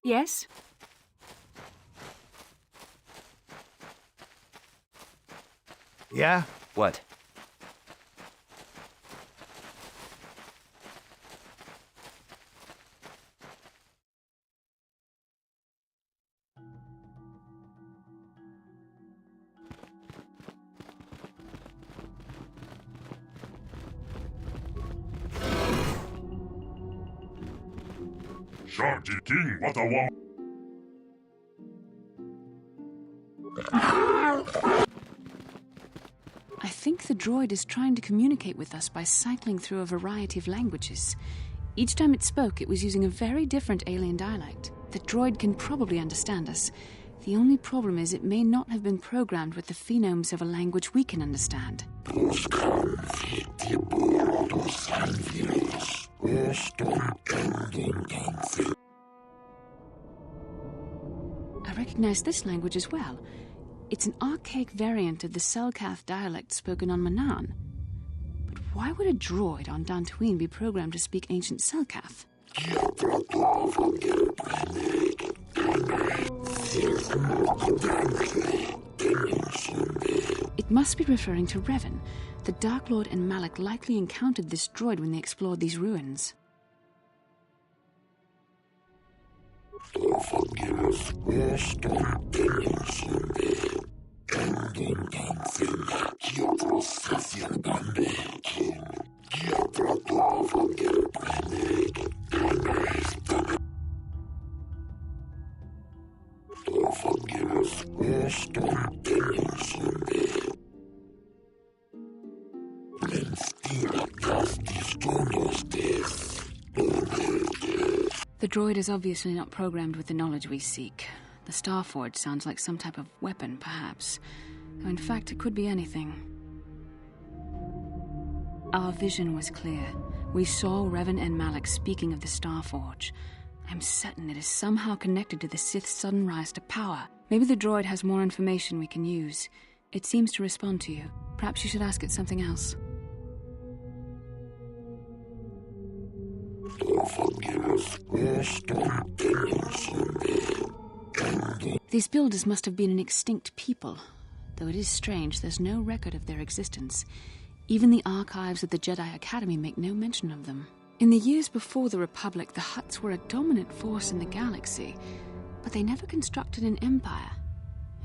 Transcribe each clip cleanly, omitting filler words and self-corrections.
Yes? Yeah? What? Sharky King, what a wow. I think the droid is trying to communicate with us by cycling through a variety of languages. Each time it spoke, it was using a very different alien dialect. The droid can probably understand us. The only problem is it may not have been programmed with the phonemes of a language we can understand. I recognize this language as well. It's an archaic variant of the Selkath dialect spoken on Manan. But why would a droid on Tatooine be programmed to speak ancient Selkath? It must be referring to Revan. The Dark Lord and Malak likely encountered this droid when they explored these ruins. The droid is obviously not programmed with the knowledge we seek. The Starforge sounds like some type of weapon, perhaps. Though in fact, it could be anything. Our vision was clear. We saw Revan and Malak speaking of the Starforge. I'm certain it is somehow connected to the Sith's sudden rise to power. Maybe the droid has more information we can use. It seems to respond to you. Perhaps you should ask it something else. These builders must have been an extinct people. Though it is strange, there's no record of their existence. Even the archives of the Jedi Academy make no mention of them. In the years before the Republic, the Hutts were a dominant force in the galaxy, but they never constructed an empire.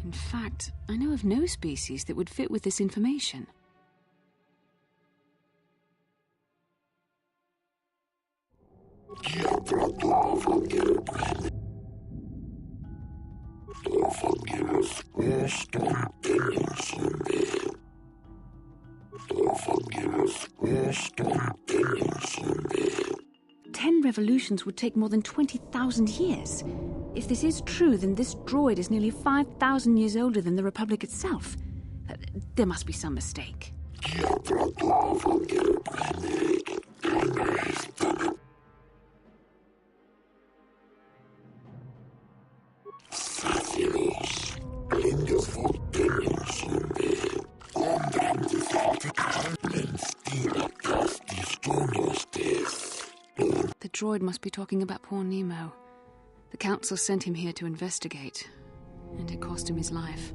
In fact, I know of no species that would fit with this information. Ten revolutions would take more than 20,000 years. If this is true, then this droid is nearly 5,000 years older than the Republic itself. There must be some mistake. droid must be talking about poor Nemo. The Council sent him here to investigate, and it cost him his life.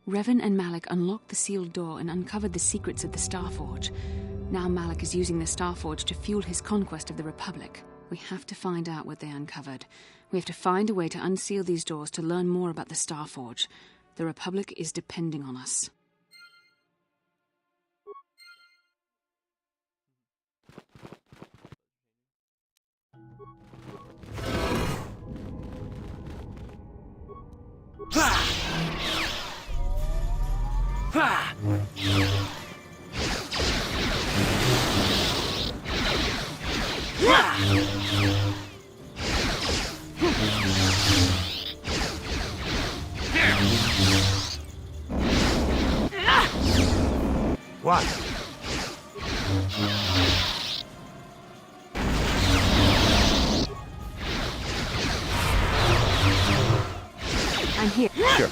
Revan and Malak unlocked the sealed door and uncovered the secrets of the Starforge. Now Malak is using the Starforge to fuel his conquest of the Republic. We have to find out what they uncovered. We have to find a way to unseal these doors to learn more about the Starforge. The Republic is depending on us. What? I'm here. Sure.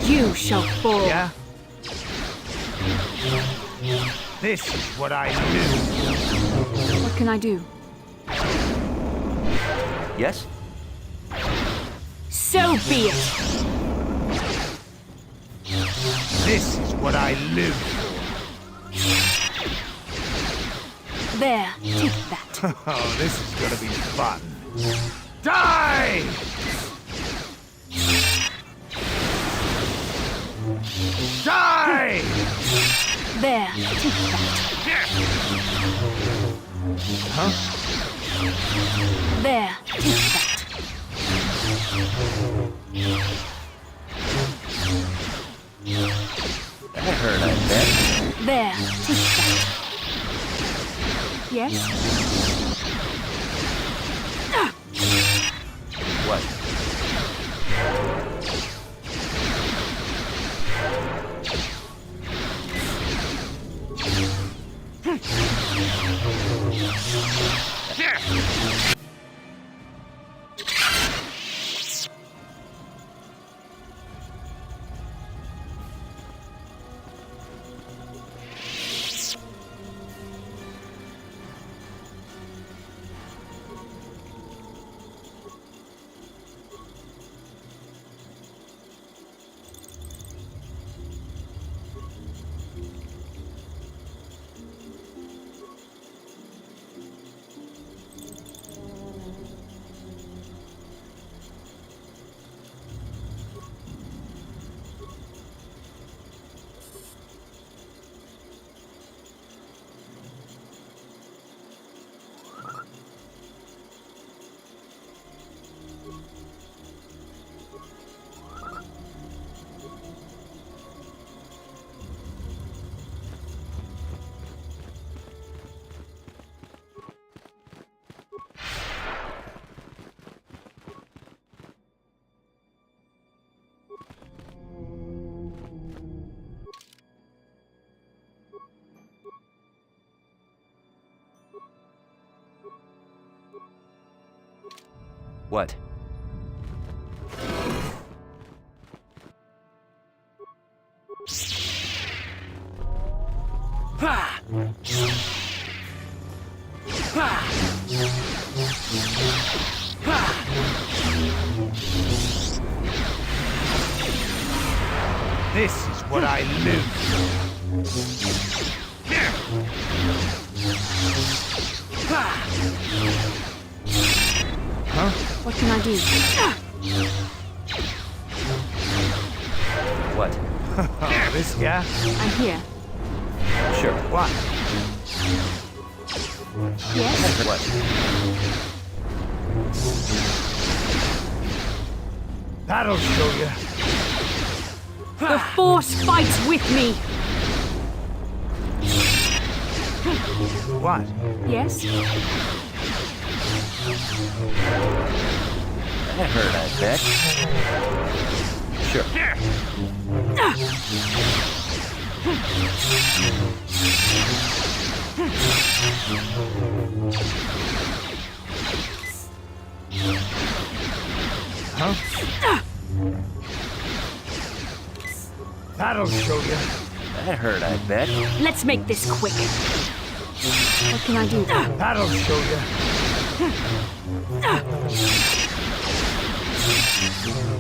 You shall fall. Yeah? This is what I do. What can I do? Yes? So be it. This is what I live for. There, take that. Oh, this is gonna be fun. Die! Die! There, take that. Huh? There, take that. That hurt, I bet. There, take that. Yes? What? What? This is what I live for. Huh? What can I do? What? Oh, this guy? I'm here. Sure. What? Yes? What? That'll show you. The Force fights with me! What? Yes? That hurt, I bet. Sure. Huh? That'll show you. That hurt, I bet. Let's make this quick. What can I do? That'll show you.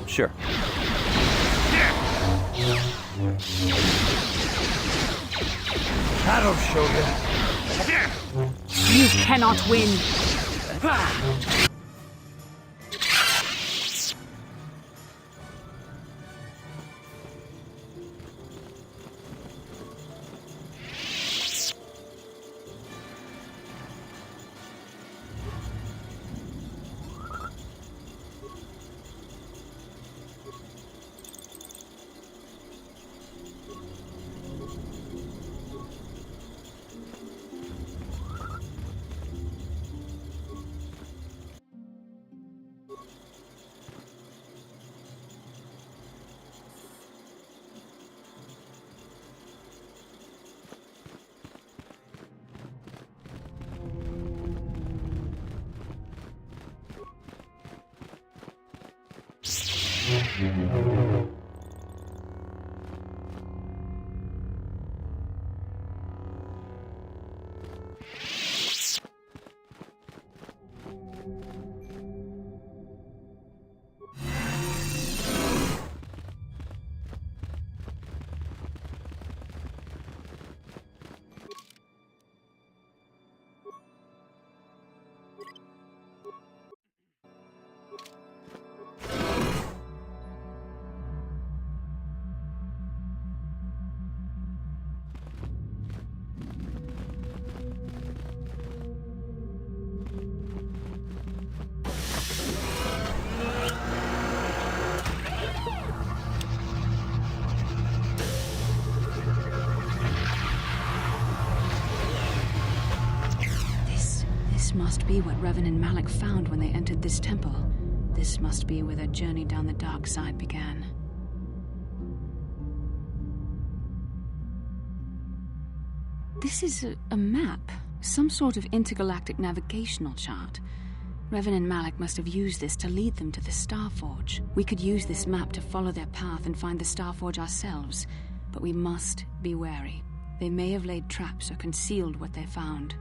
Sure. That'll show you. You cannot win. This must be what Revan and Malak found when they entered this temple. This must be where their journey down the dark side began. This is a map. Some sort of intergalactic navigational chart. Revan and Malak must have used this to lead them to the Starforge. We could use this map to follow their path and find the Starforge ourselves, but we must be wary. They may have laid traps or concealed what they found.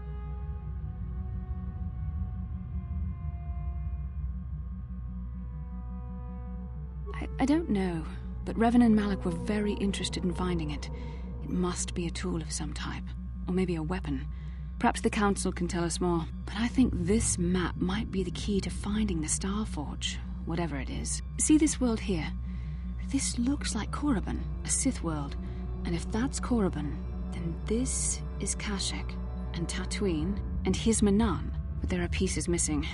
I don't know, but Revan and Malak were very interested in finding it. It must be a tool of some type, or maybe a weapon. Perhaps the Council can tell us more, but I think this map might be the key to finding the Starforge, whatever it is. See this world here? This looks like Korriban, a Sith world. And if that's Korriban, then this is Kashyyyk, and Tatooine, and Hizmanan. But there are pieces missing.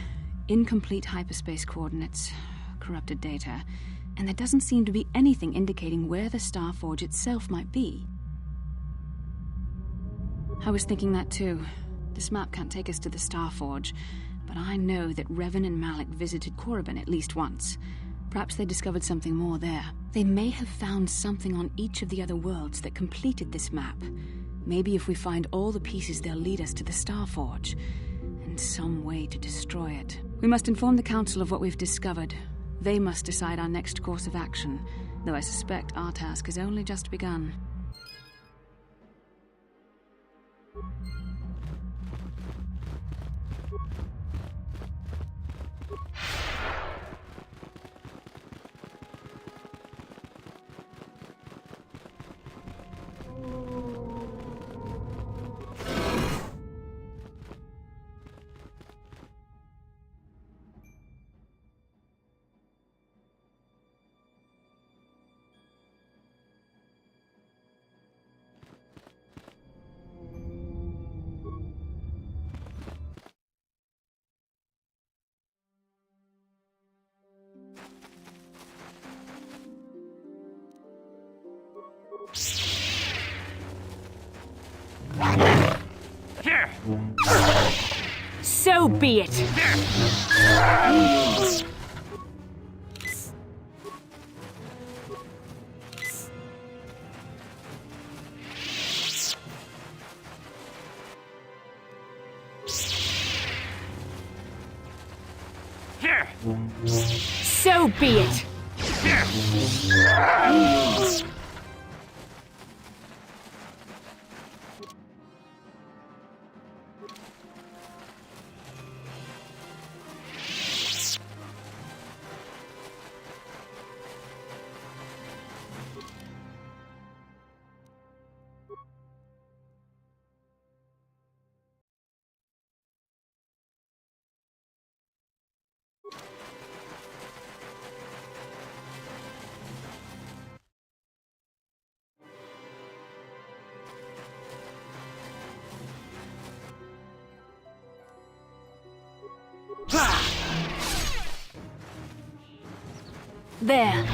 Incomplete hyperspace coordinates, corrupted data, and there doesn't seem to be anything indicating where the Starforge itself might be. I was thinking that too. This map can't take us to the Starforge, but I know that Revan and Malak visited Korriban at least once. Perhaps they discovered something more there. They may have found something on each of the other worlds that completed this map. Maybe if we find all the pieces, they'll lead us to the Starforge, and some way to destroy it. We must inform the Council of what we've discovered. They must decide our next course of action, though I suspect our task has only just begun. So be it. So be it! There.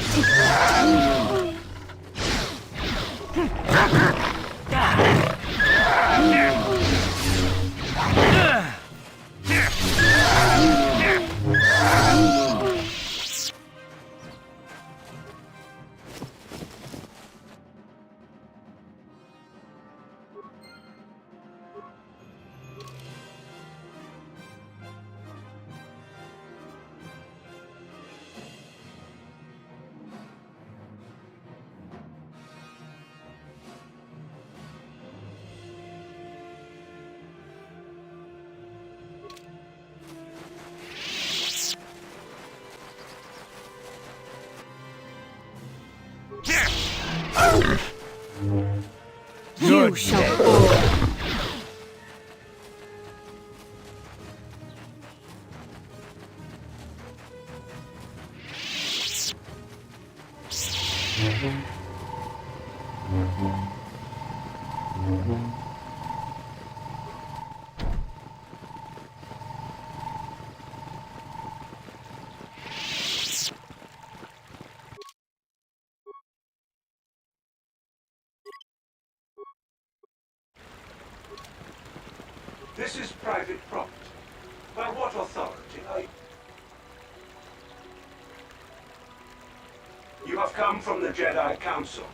You shall fall. This is private property. By what authority are you? You have come from the Jedi Council.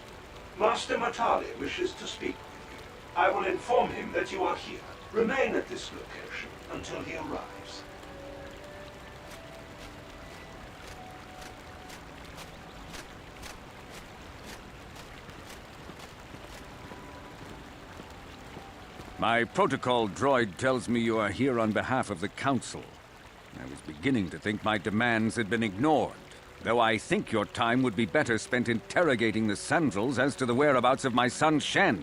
Master Matale wishes to speak with you. I will inform him that you are here. Remain at this location until he arrives. My protocol droid tells me you are here on behalf of the Council. I was beginning to think my demands had been ignored, though I think your time would be better spent interrogating the Sandrals as to the whereabouts of my son Shen.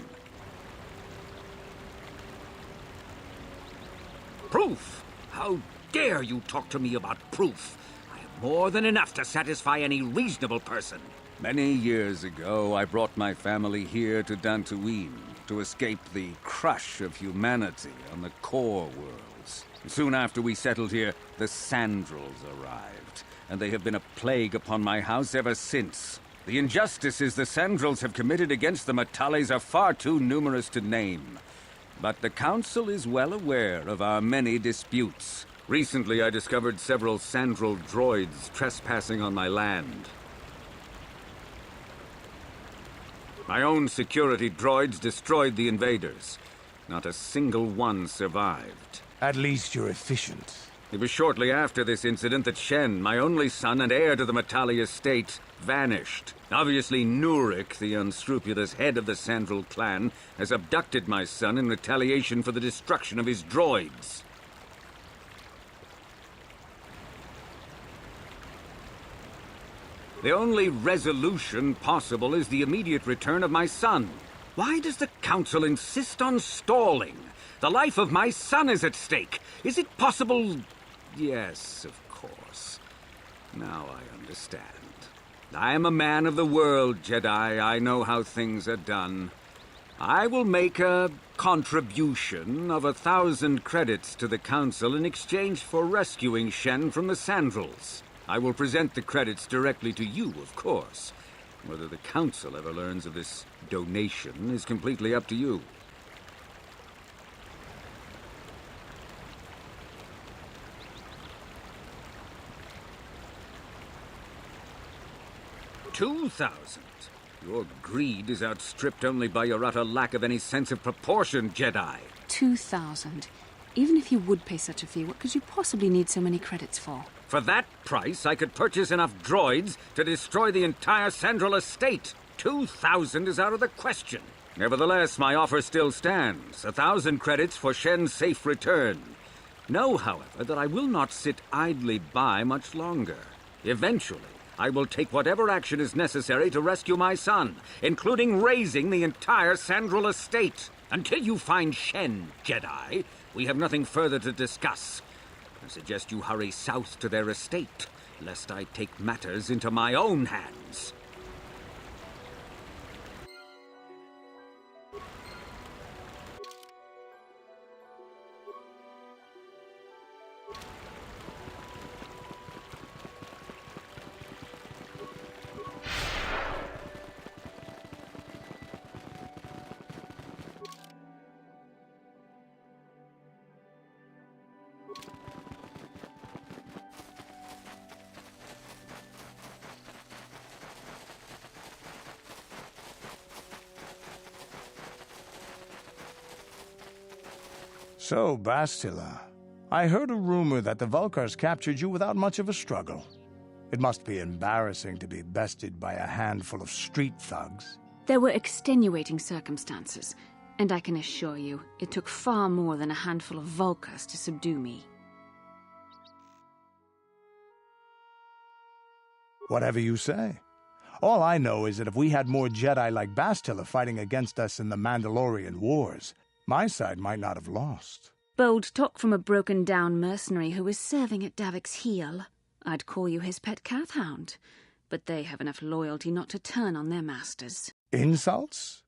Proof? How dare you talk to me about proof? I have more than enough to satisfy any reasonable person. Many years ago, I brought my family here to Tatooine to escape the crush of humanity on the core worlds. Soon after we settled here, the Sandrals arrived, and they have been a plague upon my house ever since. The injustices the Sandrals have committed against the Matales are far too numerous to name. But the Council is well aware of our many disputes. Recently, I discovered several Sandral droids trespassing on my land. My own security droids destroyed the invaders. Not a single one survived. At least you're efficient. It was shortly after this incident that Shen, my only son and heir to the Matale estate, vanished. Obviously, Nurik, the unscrupulous head of the Sandral clan, has abducted my son in retaliation for the destruction of his droids. The only resolution possible is the immediate return of my son. Why does the Council insist on stalling? The life of my son is at stake. Is it possible? Yes, of course. Now I understand. I am a man of the world, Jedi. I know how things are done. I will make a contribution of 1,000 credits to the Council in exchange for rescuing Shen from the Sandrals. I will present the credits directly to you, of course. Whether the Council ever learns of this donation is completely up to you. $2,000. Your greed is outstripped only by your utter lack of any sense of proportion, Jedi. 2,000. Even if you would pay such a fee, what could you possibly need so many credits for? For that price, I could purchase enough droids to destroy the entire Sandral estate. 2,000 is out of the question. Nevertheless, my offer still stands. 1,000 credits for Shen's safe return. Know, however, that I will not sit idly by much longer. Eventually, I will take whatever action is necessary to rescue my son, including razing the entire Sandral estate. Until you find Shen, Jedi, we have nothing further to discuss. I suggest you hurry south to their estate, lest I take matters into my own hands. So, Bastila, I heard a rumor that the Vulkars captured you without much of a struggle. It must be embarrassing to be bested by a handful of street thugs. There were extenuating circumstances, and I can assure you, it took far more than a handful of Vulkars to subdue me. Whatever you say. All I know is that if we had more Jedi like Bastila fighting against us in the Mandalorian Wars, my side might not have lost. Bold talk from a broken-down mercenary who is serving at Davik's heel. I'd call you his pet cat-hound, but they have enough loyalty not to turn on their masters. Insults?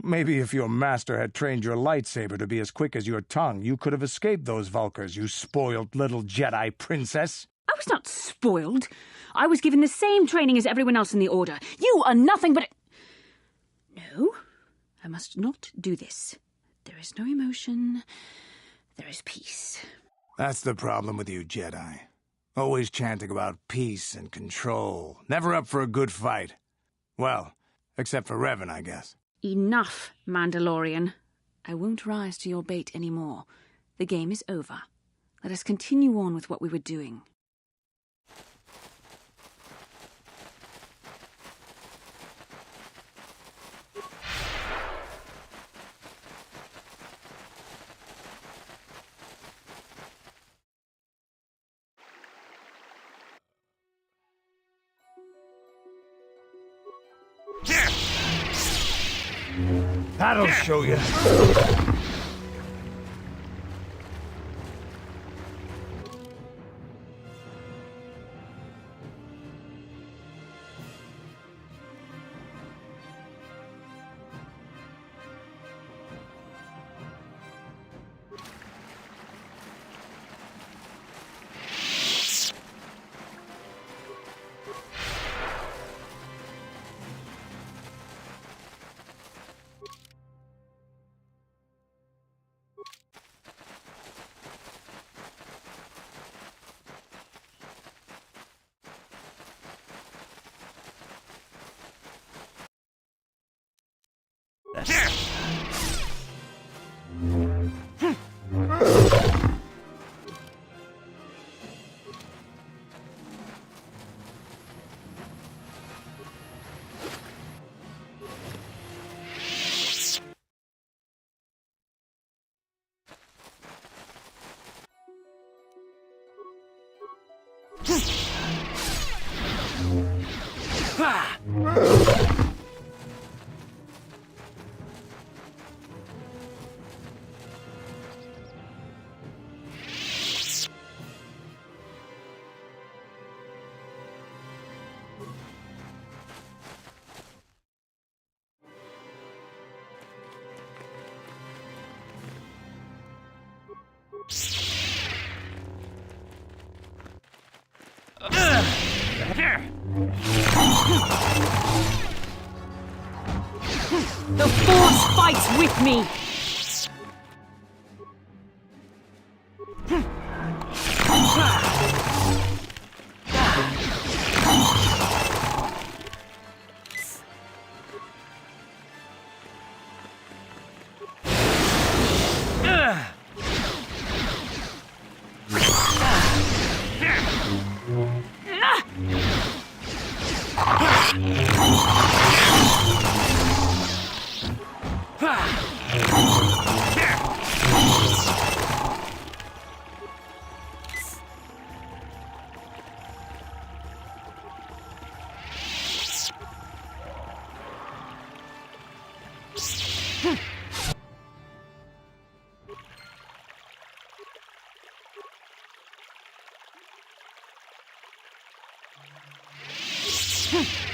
Maybe if your master had trained your lightsaber to be as quick as your tongue, you could have escaped those Vulkars, you spoiled little Jedi princess. I was not spoiled. I was given the same training as everyone else in the Order. You are nothing but... No, I must not do this. There is no emotion. There is peace. That's the problem with you, Jedi. Always chanting about peace and control. Never up for a good fight. Well, except for Revan, I guess. Enough, Mandalorian. I won't rise to your bait anymore. The game is over. Let us continue on with what we were doing. That'll show you. The Force fights with me! Here!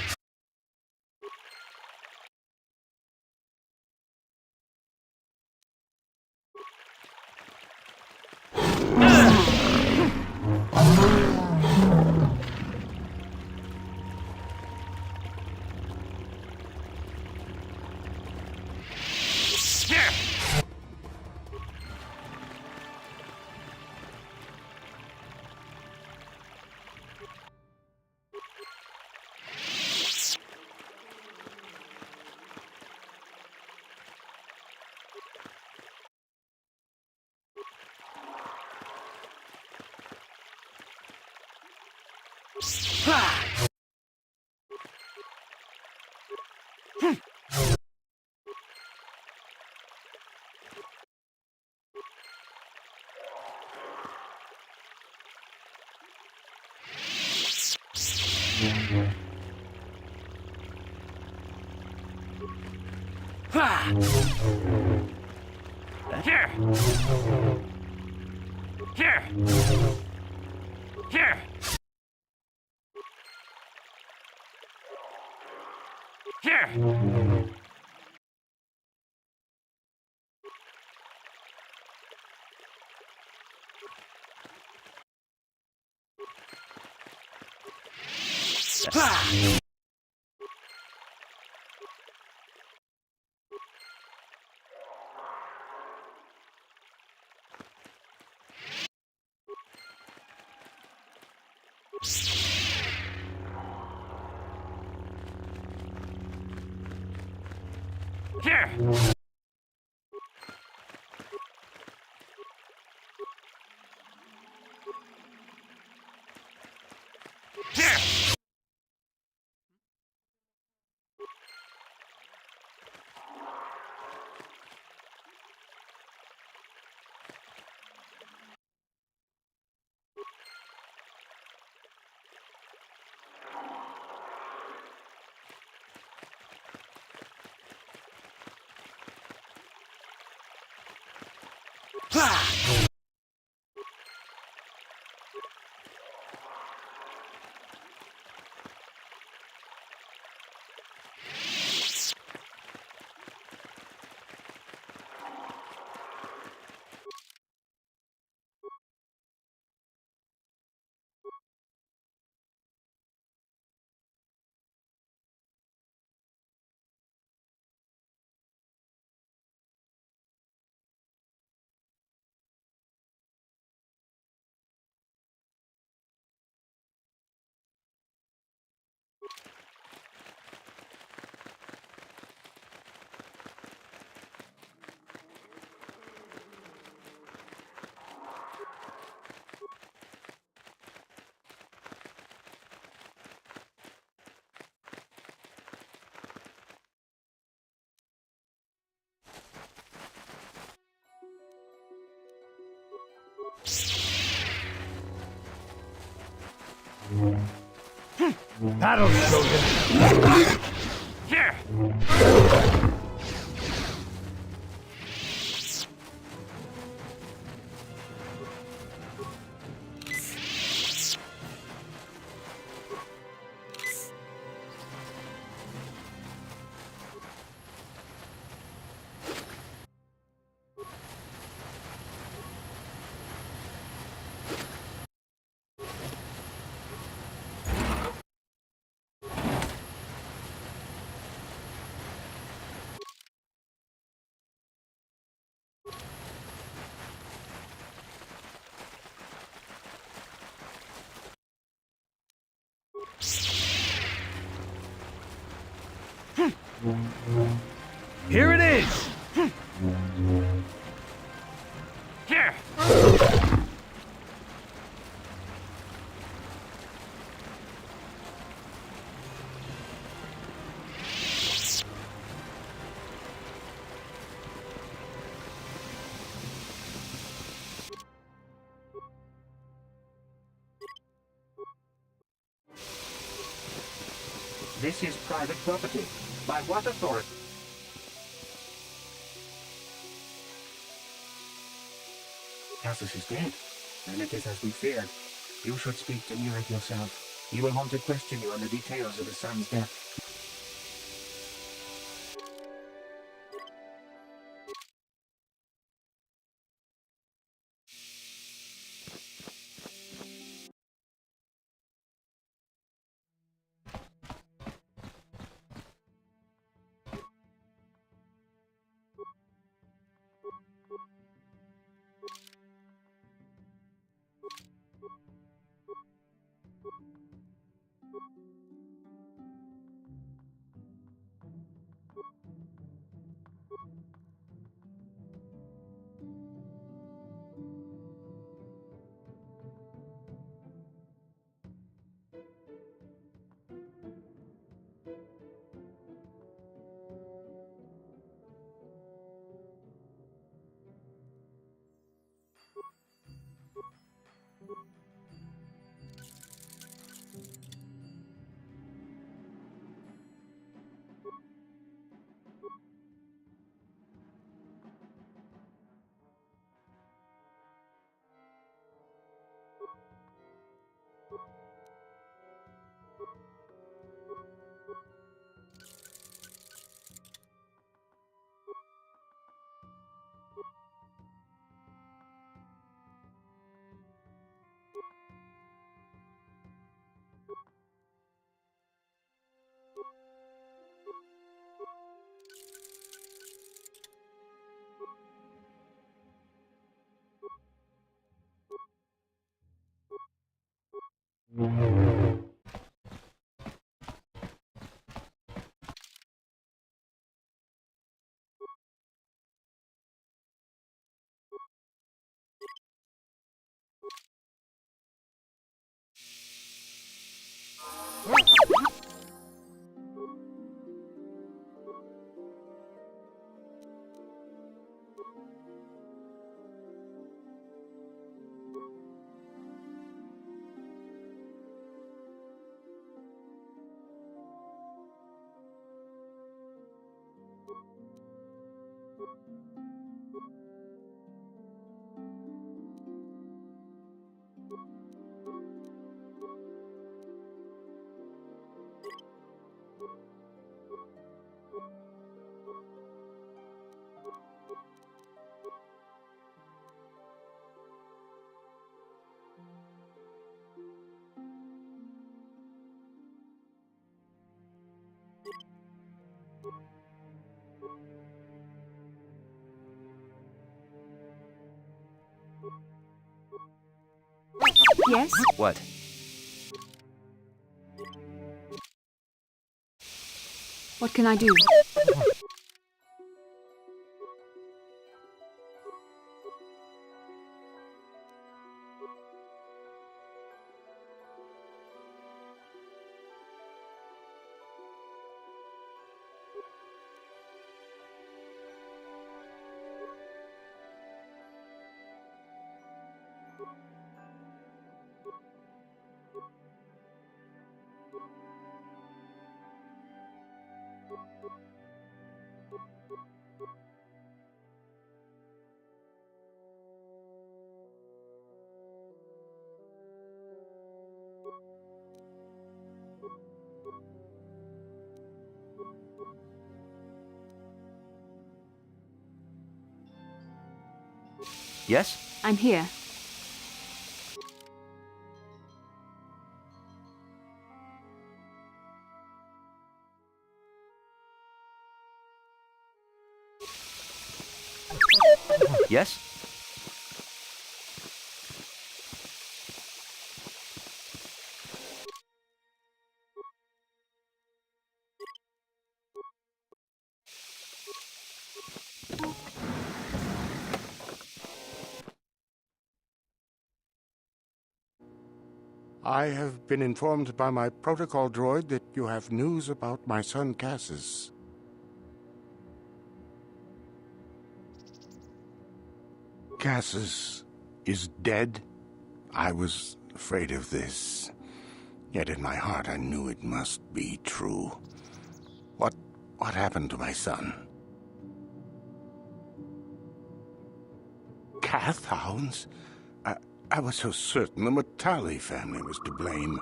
Here! Here! Here! Here! Here! That'll show you. Here! Here it is! Here! This is private property. By what authority? Cassius is dead, and it is as we feared. You should speak to Murik yourself. He will want to question you on the details of his son's death. Yes? What? What can I do? Yes? I'm here. Yes? I have been informed by my protocol droid that you have news about my son Cassius. Cassius is dead? I was afraid of this. Yet in my heart I knew it must be true. What happened to my son? Cath hounds? I was so certain the Matale family was to blame.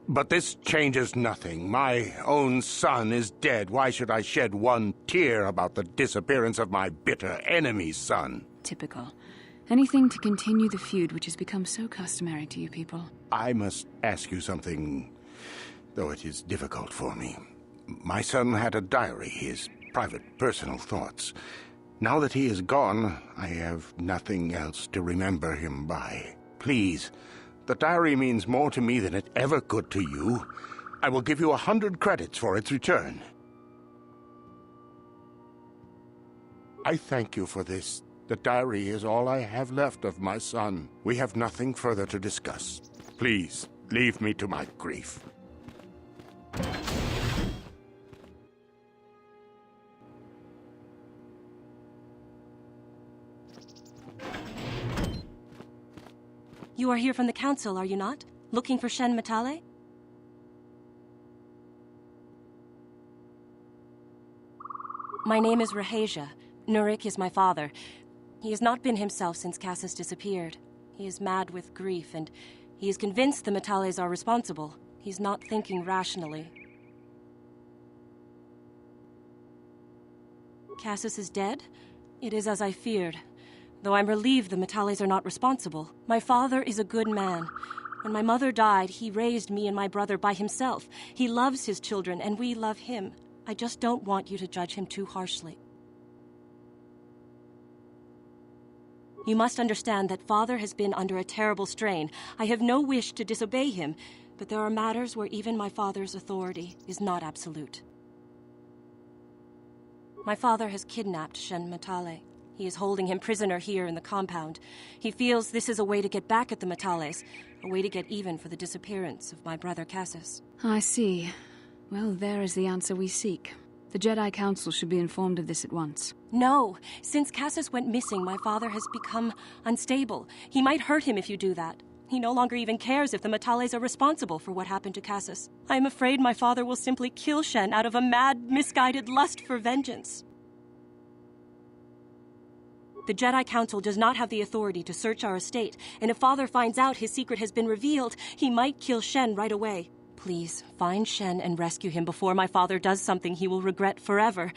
But this changes nothing. My own son is dead. Why should I shed one tear about the disappearance of my bitter enemy's son? Typical. Anything to continue the feud which has become so customary to you people. I must ask you something, though it is difficult for me. My son had a diary, his private, personal thoughts. Now that he is gone, I have nothing else to remember him by. Please, the diary means more to me than it ever could to you. I will give you 100 credits for its return. I thank you for this. The diary is all I have left of my son. We have nothing further to discuss. Please, leave me to my grief. You are here from the Council, are you not? Looking for Shen Matale? My name is Rahasia. Nurik is my father. He has not been himself since Cassis disappeared. He is mad with grief, and he is convinced the Matales are responsible. He's not thinking rationally. Cassis is dead? It is as I feared. Though I'm relieved the Matales are not responsible. My father is a good man. When my mother died, he raised me and my brother by himself. He loves his children, and we love him. I just don't want you to judge him too harshly. You must understand that Father has been under a terrible strain. I have no wish to disobey him, but there are matters where even my father's authority is not absolute. My father has kidnapped Shen Matale. He is holding him prisoner here in the compound. He feels this is a way to get back at the Matales, a way to get even for the disappearance of my brother Cassis. I see. Well, there is the answer we seek. The Jedi Council should be informed of this at once. No. Since Cassis went missing, my father has become unstable. He might hurt him if you do that. He no longer even cares if the Matales are responsible for what happened to Cassis. I am afraid my father will simply kill Shen out of a mad, misguided lust for vengeance. The Jedi Council does not have the authority to search our estate, and if Father finds out his secret has been revealed, he might kill Shen right away. Please, find Shen and rescue him before my father does something he will regret forever.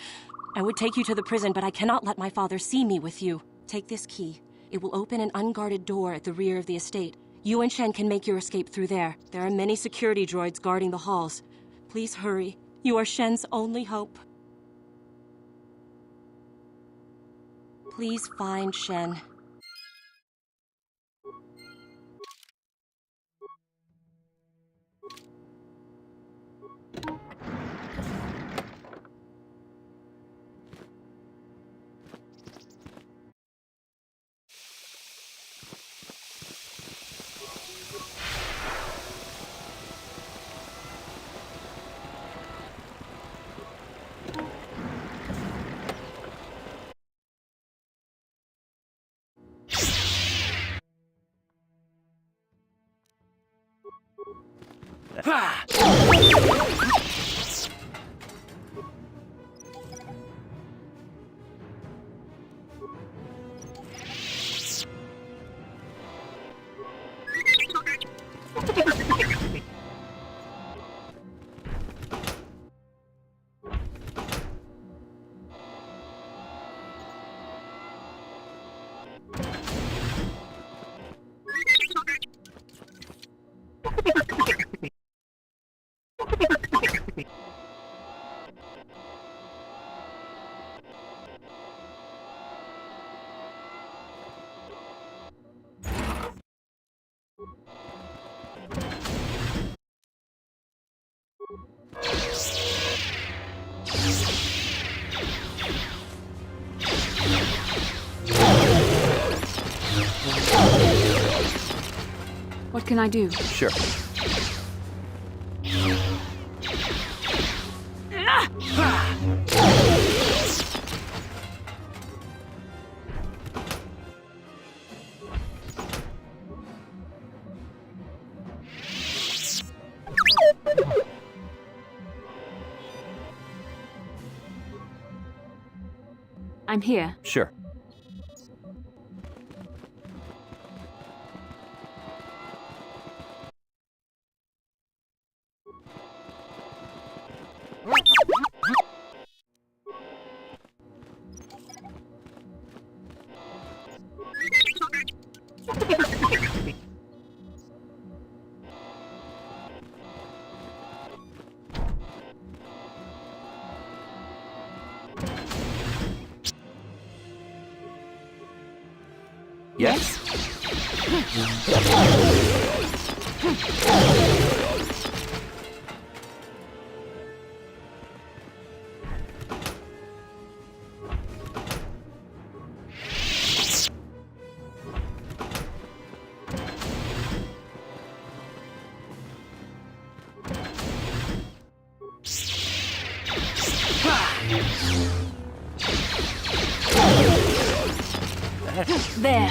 I would take you to the prison, but I cannot let my father see me with you. Take this key. It will open an unguarded door at the rear of the estate. You and Shen can make your escape through there. There are many security droids guarding the halls. Please hurry. You are Shen's only hope. Please find Shen. What can I do? Sure. I'm here. Sure. Yes? There.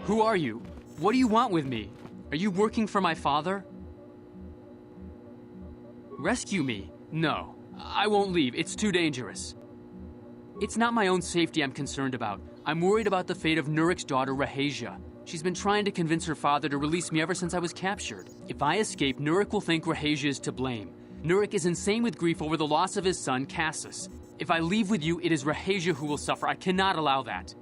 Who are you? What do you want with me? Are you working for my father? Rescue me? No. I won't leave. It's too dangerous. It's not my own safety I'm concerned about. I'm worried about the fate of Nurik's daughter, Rahasia. She's been trying to convince her father to release me ever since I was captured. If I escape, Nurik will think Rahasia is to blame. Nurik is insane with grief over the loss of his son, Cassus. If I leave with you, it is Rahasia who will suffer. I cannot allow that.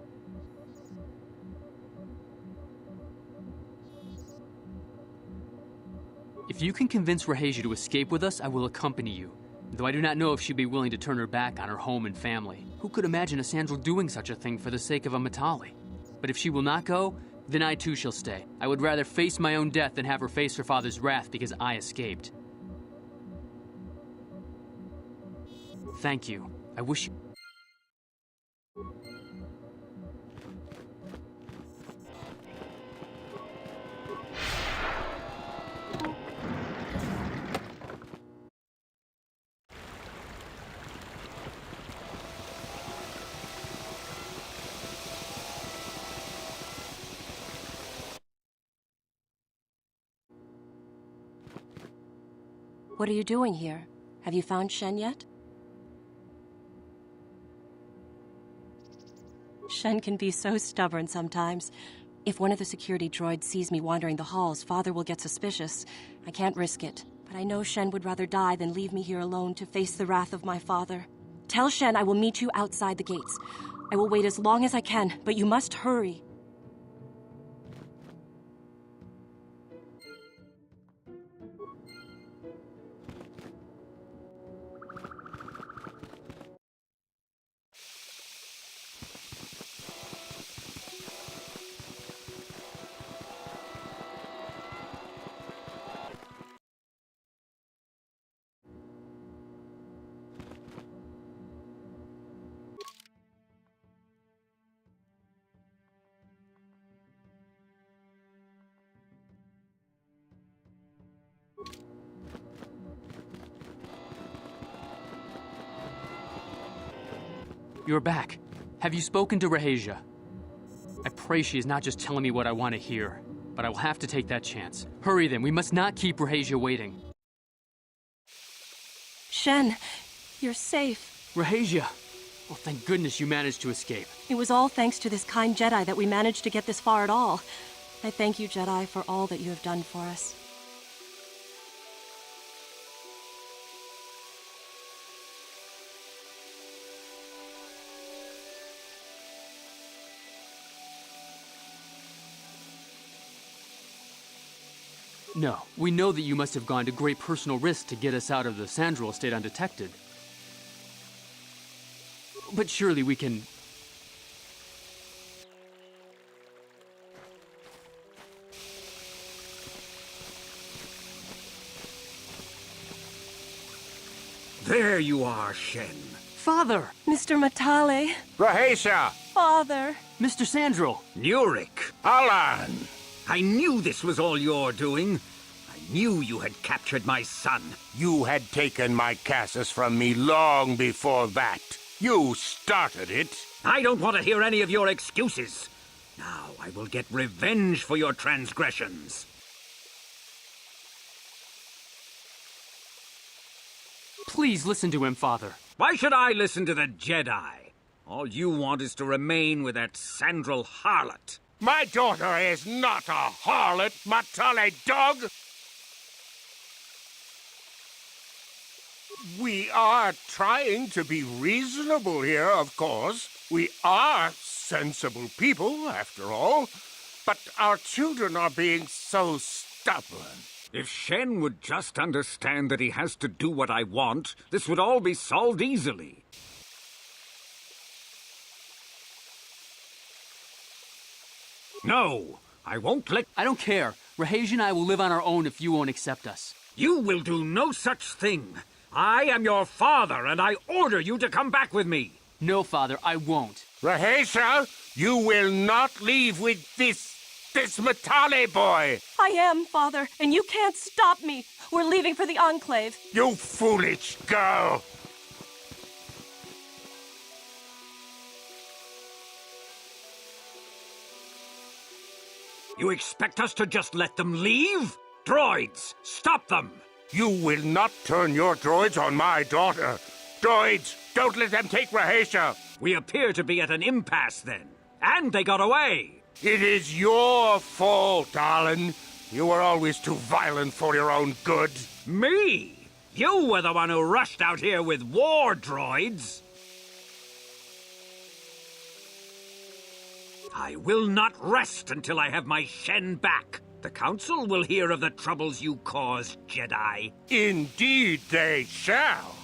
If you can convince Rahasia to escape with us, I will accompany you. Though I do not know if she'd be willing to turn her back on her home and family. Who could imagine a Sandral doing such a thing for the sake of a Matale? But if she will not go, then I too shall stay. I would rather face my own death than have her face her father's wrath because I escaped. Thank you. I wish you... What are you doing here? Have you found Shen yet? Shen can be so stubborn sometimes. If one of the security droids sees me wandering the halls, Father will get suspicious. I can't risk it. But I know Shen would rather die than leave me here alone to face the wrath of my father. Tell Shen I will meet you outside the gates. I will wait as long as I can, but you must hurry. You're back. Have you spoken to Rahasia? I pray she is not just telling me what I want to hear, but I will have to take that chance. Hurry then, we must not keep Rahasia waiting. Shen, you're safe. Rahasia! Well, thank goodness you managed to escape. It was all thanks to this kind Jedi that we managed to get this far at all. I thank you, Jedi, for all that you have done for us. No, we know that you must have gone to great personal risk to get us out of the Sandral estate undetected. But surely we can... There you are, Shen. Father! Mr. Matale. Rahasia! Father. Mr. Sandral! Nurik! Alan! I knew this was all your doing. I knew you had captured my son. You had taken my Casus from me long before that. You started it. I don't want to hear any of your excuses. Now I will get revenge for your transgressions. Please listen to him, Father. Why should I listen to the Jedi? All you want is to remain with that Sandral harlot. My daughter is not a harlot, Matale dog! We are trying to be reasonable here, of course. We are sensible people, after all. But our children are being so stubborn. If Shen would just understand that he has to do what I want, this would all be solved easily. No, I won't let... I don't care. Rahasia and I will live on our own if you won't accept us. You will do no such thing. I am your father, and I order you to come back with me. No, Father, I won't. Rahasia, you will not leave with this Matale boy! I am, Father, and you can't stop me. We're leaving for the Enclave. You foolish girl! You expect us to just let them leave? Droids, stop them! You will not turn your droids on my daughter. Droids, don't let them take Rahasia. We appear to be at an impasse then. And they got away. It is your fault, Alan. You were always too violent for your own good. Me? You were the one who rushed out here with war droids. I will not rest until I have my Shen back. The Council will hear of the troubles you caused, Jedi. Indeed they shall.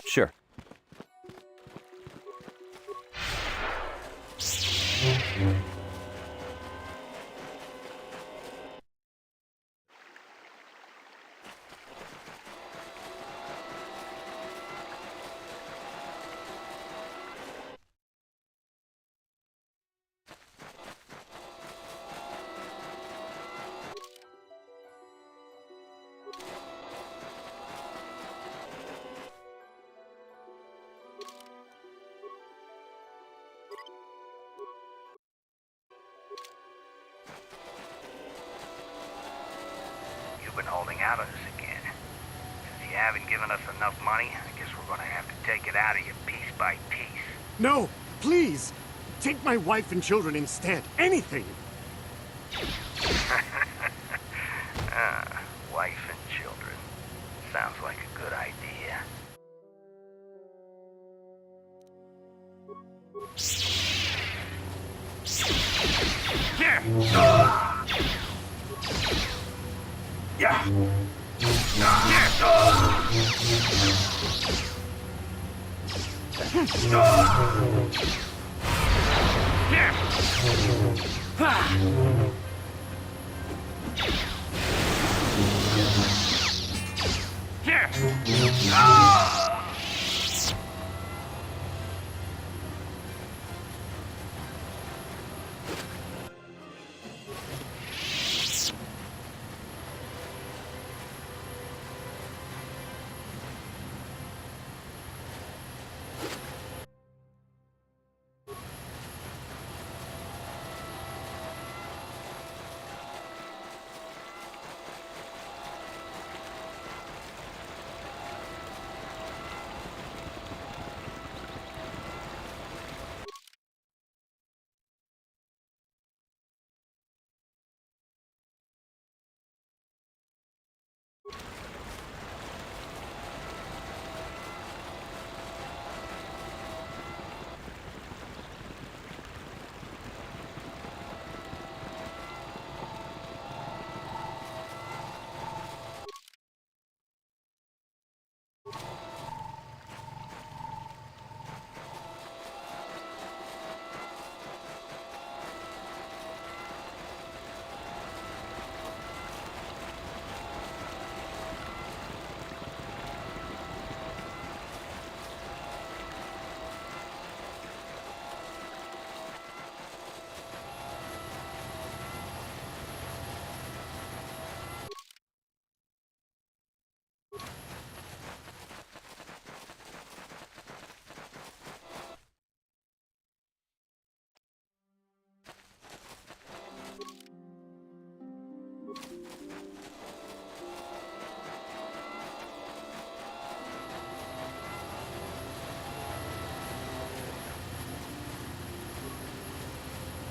Sure. You've been holding out on us again. You haven't given us enough money. I guess we're gonna have to take it out of you piece by piece. No, please! Take my wife and children instead. Anything! Wife and children. Sounds like a good idea. Yeah.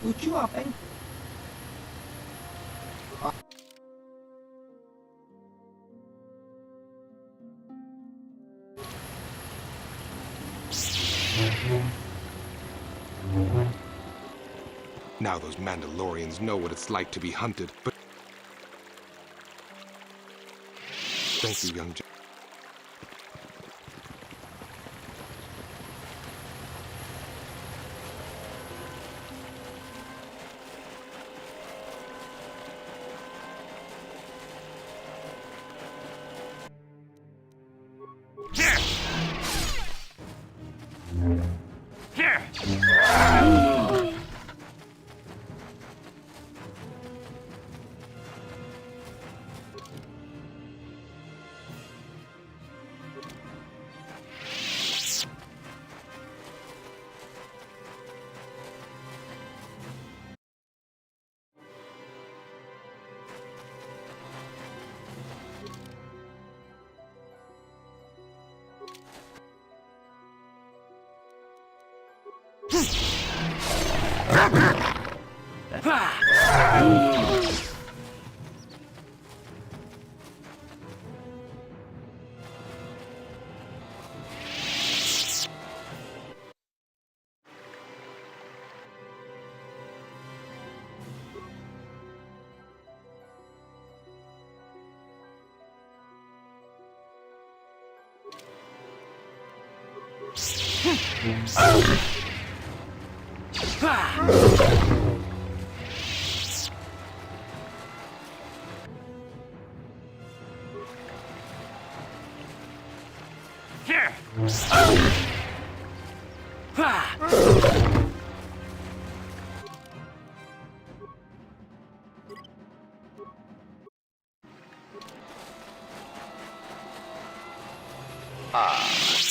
Lucu apa ini? Now those Mandalorians know what it's like to be hunted, but... Thank you, young Jedi.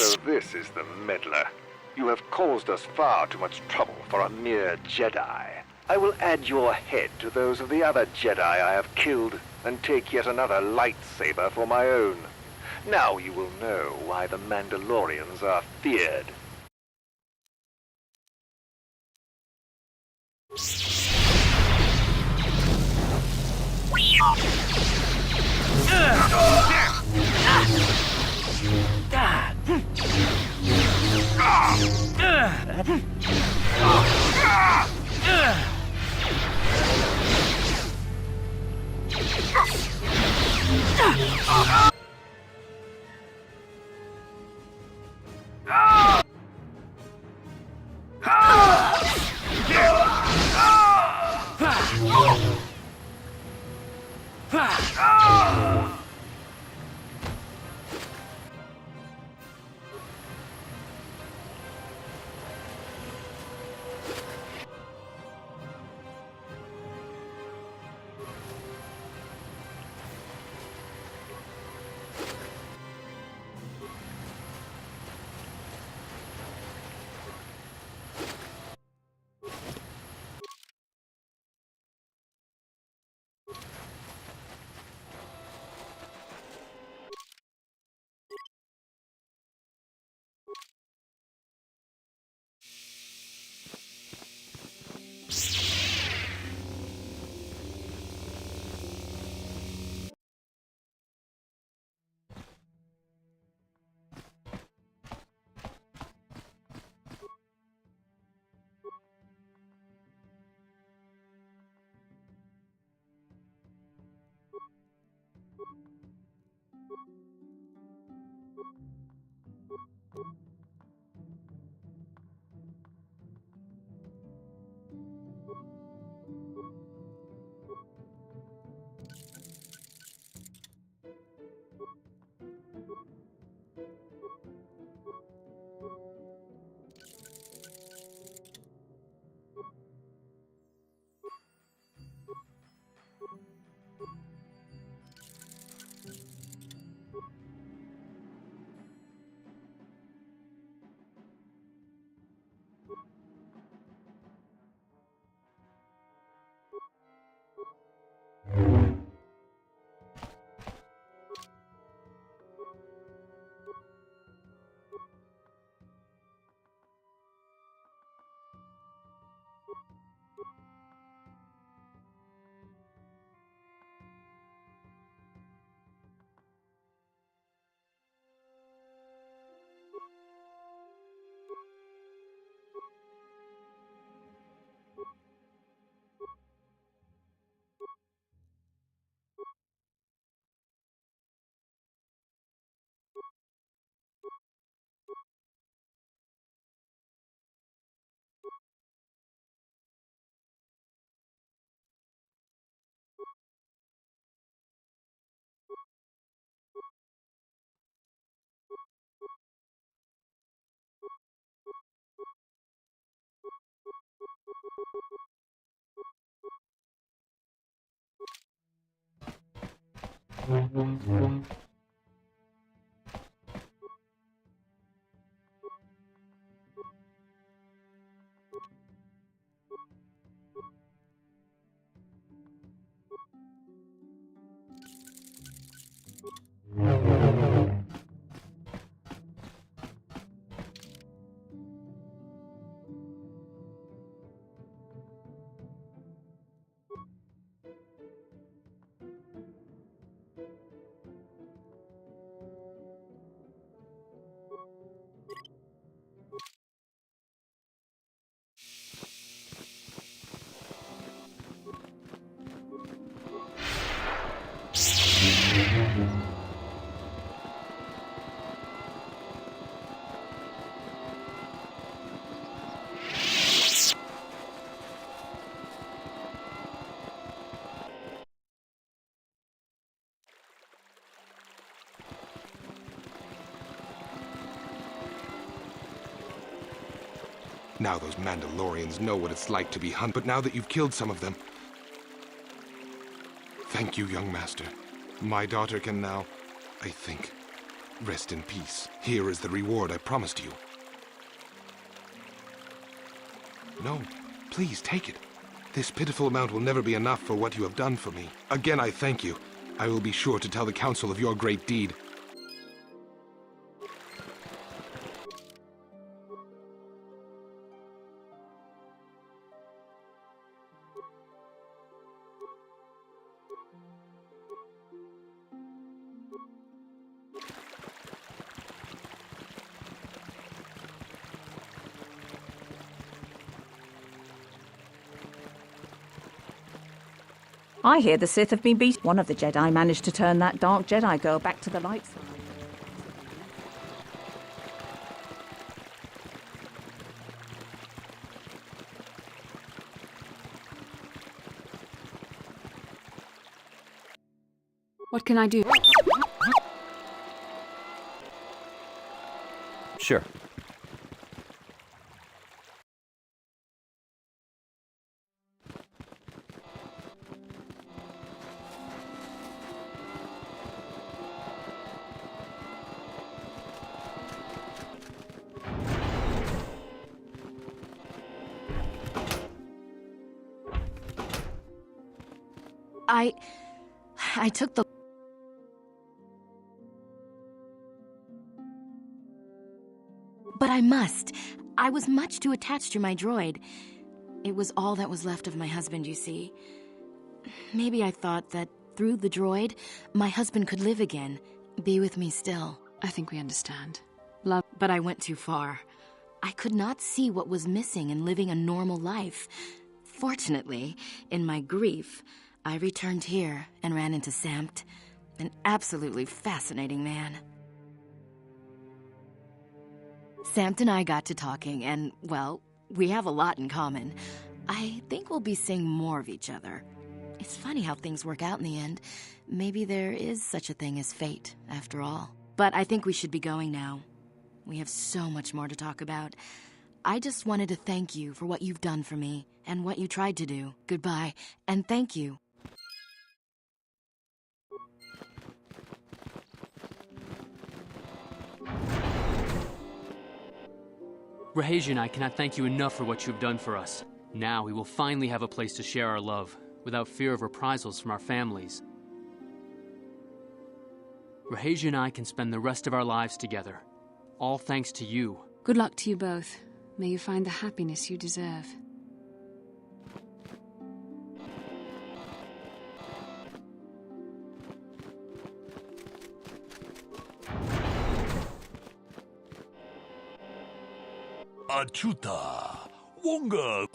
So this is the meddler. You have caused us far too much trouble for a mere Jedi. I will add your head to those of the other Jedi I have killed, and take yet another lightsaber for my own. Now you will know why the Mandalorians are feared. Now those Mandalorians know what it's like to be hunted, but now that you've killed some of them... Thank you, young master. My daughter can now, I think, rest in peace. Here is the reward I promised you. No, please take it. This pitiful amount will never be enough for what you have done for me. Again, I thank you. I will be sure to tell the council of your great deed. I hear the Sith have been beat. One of the Jedi managed to turn that dark Jedi girl back to the light side. What can I do? Sure. I took the... But I must. I was much too attached to my droid. It was all that was left of my husband, you see. Maybe I thought that through the droid, my husband could live again, be with me still. I think we understand. Love, but I went too far. I could not see what was missing in living a normal life. Fortunately, in my grief, I returned here and ran into Samt, an absolutely fascinating man. Samt and I got to talking, and, well, we have a lot in common. I think we'll be seeing more of each other. It's funny how things work out in the end. Maybe there is such a thing as fate, after all. But I think we should be going now. We have so much more to talk about. I just wanted to thank you for what you've done for me, and what you tried to do. Goodbye, and thank you. Rahasia and I cannot thank you enough for what you have done for us. Now we will finally have a place to share our love, without fear of reprisals from our families. Rahasia and I can spend the rest of our lives together. All thanks to you. Good luck to you both. May you find the happiness you deserve. Achuta, Wonga,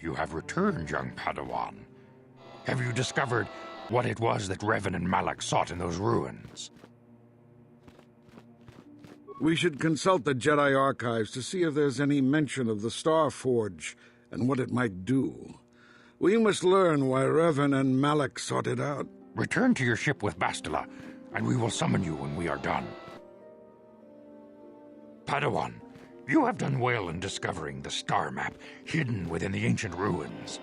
You have returned, young Padawan. Have you discovered what it was that Revan and Malak sought in those ruins? We should consult the Jedi archives to see if there's any mention of the Star Forge and what it might do. We must learn why Revan and Malak sought it out. Return to your ship with Bastila, and we will summon you when we are done. Padawan, you have done well in discovering the star map hidden within the ancient ruins.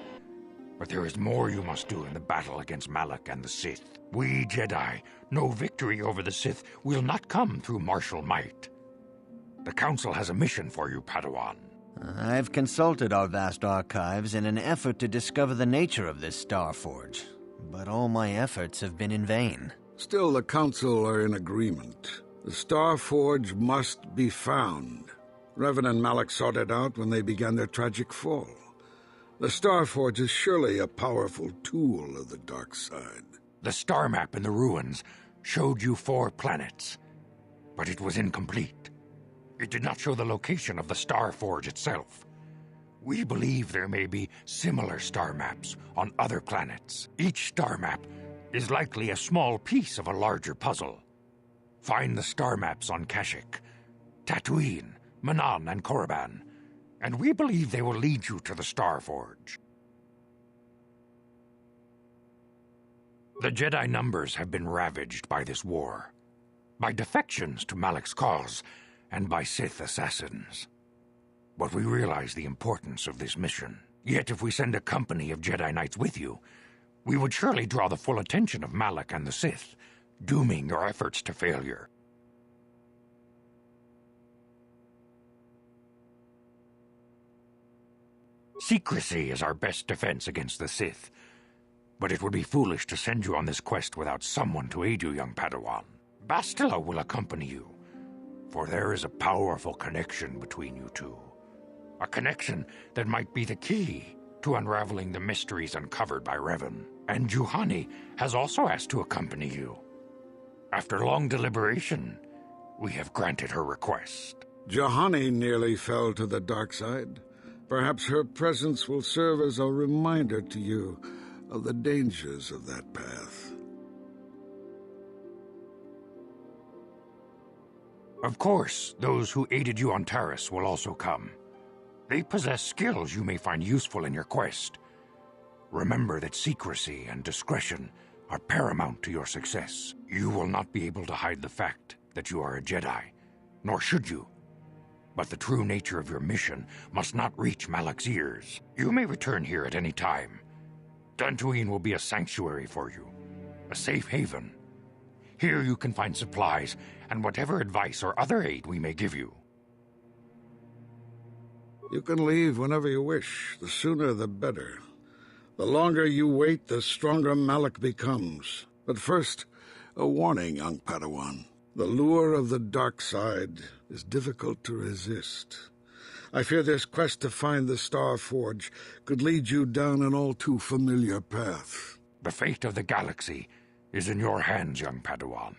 But there is more you must do in the battle against Malak and the Sith. We Jedi know victory over the Sith will not come through martial might. The Council has a mission for you, Padawan. I've consulted our vast archives in an effort to discover the nature of this Star Forge, but all my efforts have been in vain. Still, the Council are in agreement. The Star Forge must be found. Revan and Malak sought it out when they began their tragic fall. The Star Forge is surely a powerful tool of the dark side. The star map in the ruins showed you 4 planets, but it was incomplete. It did not show the location of the Star Forge itself. We believe there may be similar star maps on other planets. Each star map is likely a small piece of a larger puzzle. Find the star maps on Kashyyyk, Tatooine, Manan, and Korriban, and we believe they will lead you to the Star Forge. The Jedi numbers have been ravaged by this war, by defections to Malak's cause, and by Sith assassins. But we realize the importance of this mission. Yet if we send a company of Jedi Knights with you, we would surely draw the full attention of Malak and the Sith, dooming your efforts to failure. Secrecy is our best defense against the Sith, but it would be foolish to send you on this quest without someone to aid you, young Padawan. Bastila will accompany you. For there is a powerful connection between you two. A connection that might be the key to unraveling the mysteries uncovered by Revan. And Juhani has also asked to accompany you. After long deliberation, we have granted her request. Juhani nearly fell to the dark side. Perhaps her presence will serve as a reminder to you of the dangers of that path. Of course, those who aided you on Taris will also come. They possess skills you may find useful in your quest. Remember that secrecy and discretion are paramount to your success. You will not be able to hide the fact that you are a Jedi, nor should you. But the true nature of your mission must not reach Malak's ears. You may return here at any time. Tatooine will be a sanctuary for you, a safe haven. Here you can find supplies and whatever advice or other aid we may give you. You can leave whenever you wish. The sooner the better. The longer you wait, the stronger Malak becomes. But first, a warning, young Padawan. The lure of the dark side is difficult to resist. I fear this quest to find the Star Forge could lead you down an all too familiar path. The fate of the galaxy is in your hands, young Padawan.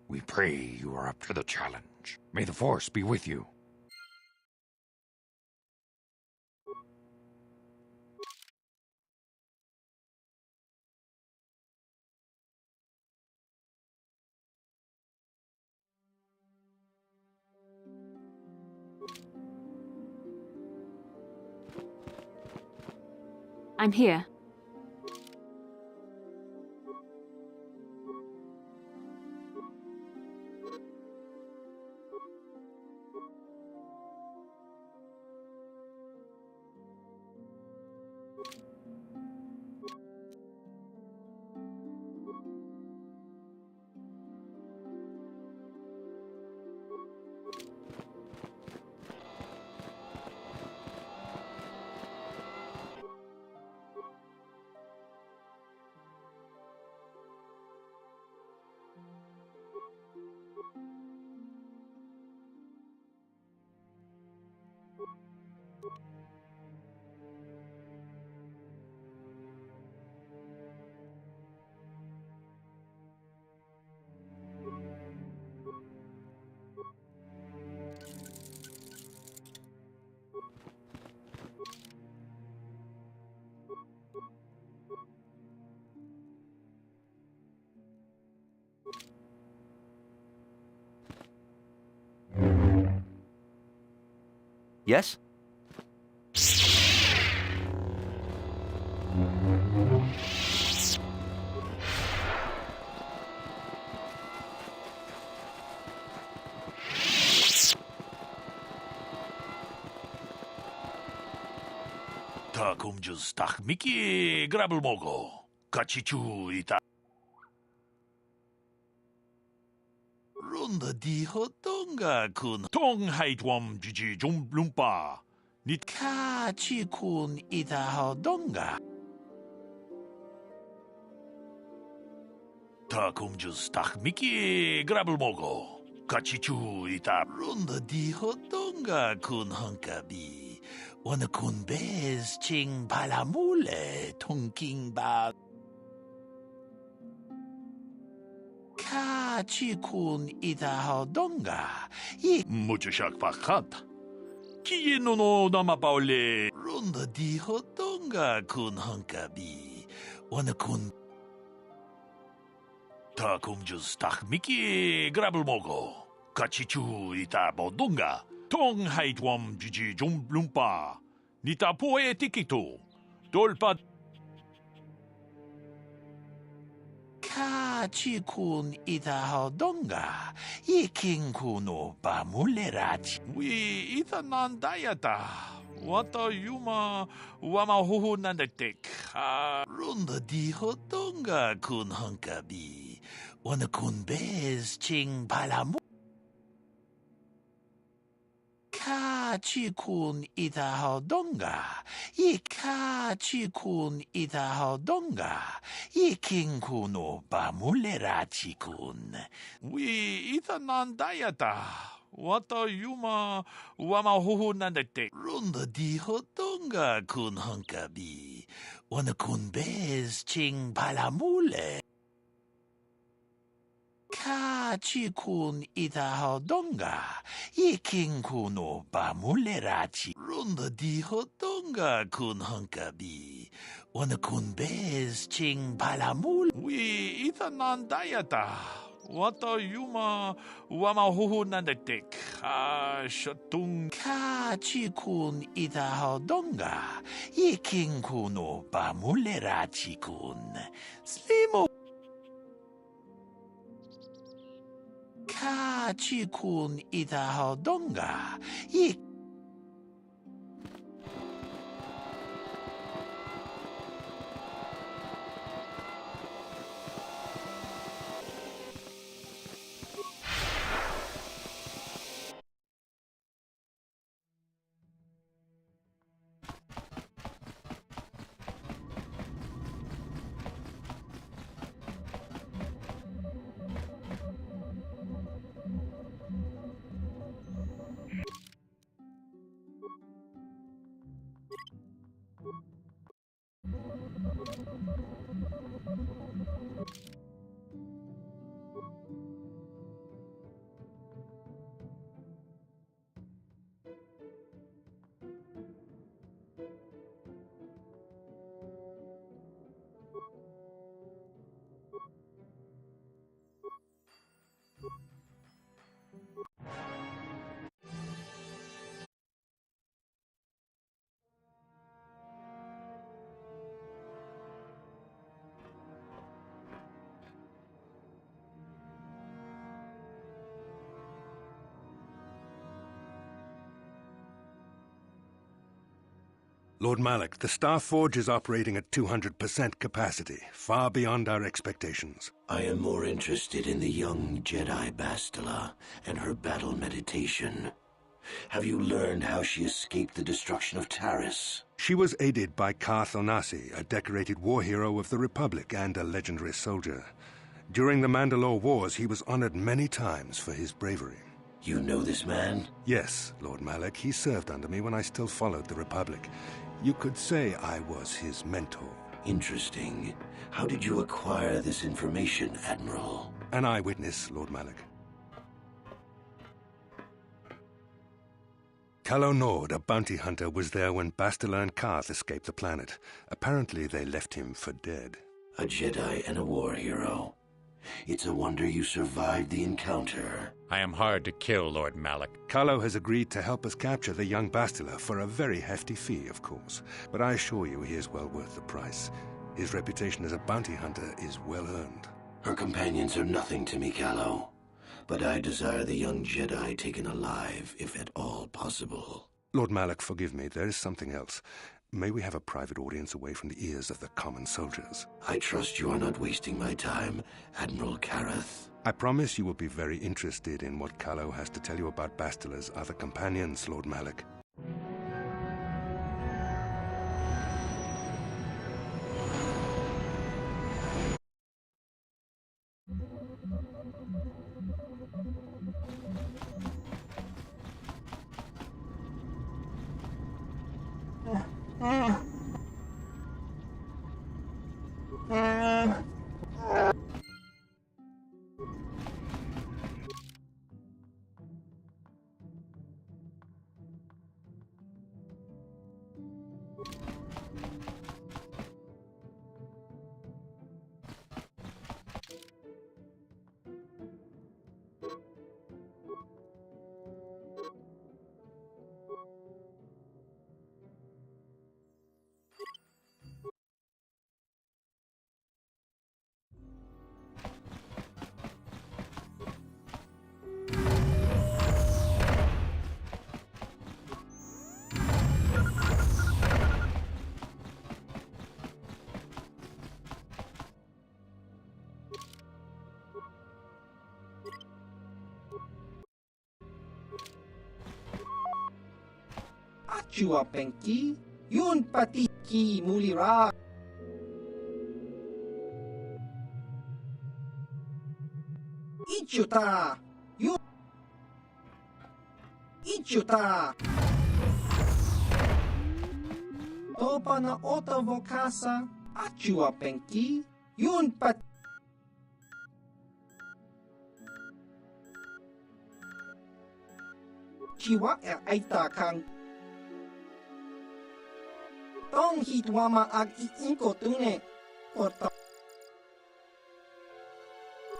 We pray you are up to the challenge. May the Force be with you. I'm here. Yes? Takum just tak Mickey grabel mogo. Kachichu ita. Runda di hotonga kun tong haitwam jiji jumblumpa. Nit kachi kun ita hodonga. Takum just tak Mickey grabel mogo. Kachichu ita. Runda di hotonga kun hunkabi. Wana kun bez ching palamule tongking ba. Kachi kun ita hodonga. Mucho shak pakat. Kiye no nama paule. Runda di hodonga kun hunkabi. Wana kun. Takum just tak Mickey grabel mogo. Kachichu ita bodonga. Tong haitwam jiji jumblumpa. Nita poe tikito. Dolpa. Kachi kun ita hodonga. Iking kuno ba mulerachi. We ita nandayata. Wata yuma wama huhu nandatek. Runda di hodonga kun hunkabi. Wana kun bez ching palamu. chikun itahodonga. Ika chikun itahodonga. Ikinkuno bamulera chikun. We itanandayata. Wata yuma wamahuhu nandate. Runda di hodonga kun hunkabi. Wana kun bez ching palamule. Ka chikun itahodonga. Ikinkuno bamulerachi. Runda di hodonga kun hunkabi. Wana kun bez ching palamule. We itanandayata. Wata yuma wamahuhu nandatek. Shatung. Ka chikun itahodonga. Ikinkuno bamulerachi kun. Slimo. Ka chikun itahodonga. Lord Malak, the Star Forge is operating at 200% capacity, far beyond our expectations. I am more interested in the young Jedi Bastila and her battle meditation. Have you learned how she escaped the destruction of Taris? She was aided by Karth Onasi, a decorated war hero of the Republic and a legendary soldier. During the Mandalore Wars, he was honored many times for his bravery. You know this man? Yes, Lord Malak. He served under me when I still followed the Republic. You could say I was his mentor. Interesting. How did you acquire this information, Admiral? An eyewitness, Lord Malak. Calo Nord, a bounty hunter, was there when Bastila and Karth escaped the planet. Apparently they left him for dead. A Jedi and a war hero. It's a wonder you survived the encounter. I am hard to kill, Lord Malak. Calo has agreed to help us capture the young Bastila for a very hefty fee, of course. But I assure you he is well worth the price. His reputation as a bounty hunter is well earned. Her companions are nothing to me, Calo. But I desire the young Jedi taken alive, if at all possible. Lord Malak, forgive me. There is something else. May we have a private audience away from the ears of the common soldiers? I trust you are not wasting my time, Admiral Kareth. I promise you will be very interested in what Calo has to tell you about Bastila's other companions, Lord Malak. Achua Penki, Yun Pati Ki Mulira. Ichuta, Yun Ichuta. Topa na Ota Vokasa, Achua Penki, Yun Pati. Chiwa aita kang tong hitwama ag iinko tune porta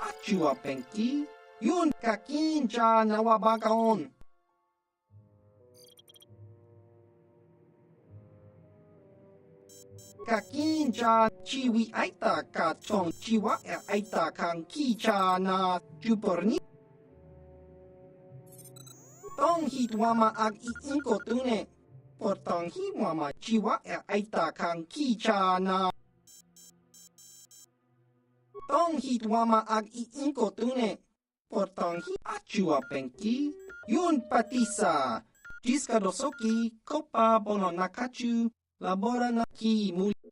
achua penki yun kakincha nawabakaon kakincha chiwi aita ka tong chiwa aita kang kicha na chuporni tong hitwama ag iinko tune portang hitwama chiwa aita kang kicha na tong hitwama ag iinko tune portang hi achua penki yun patisa jiskadosoki kopa bono nakachu labora na ki muli.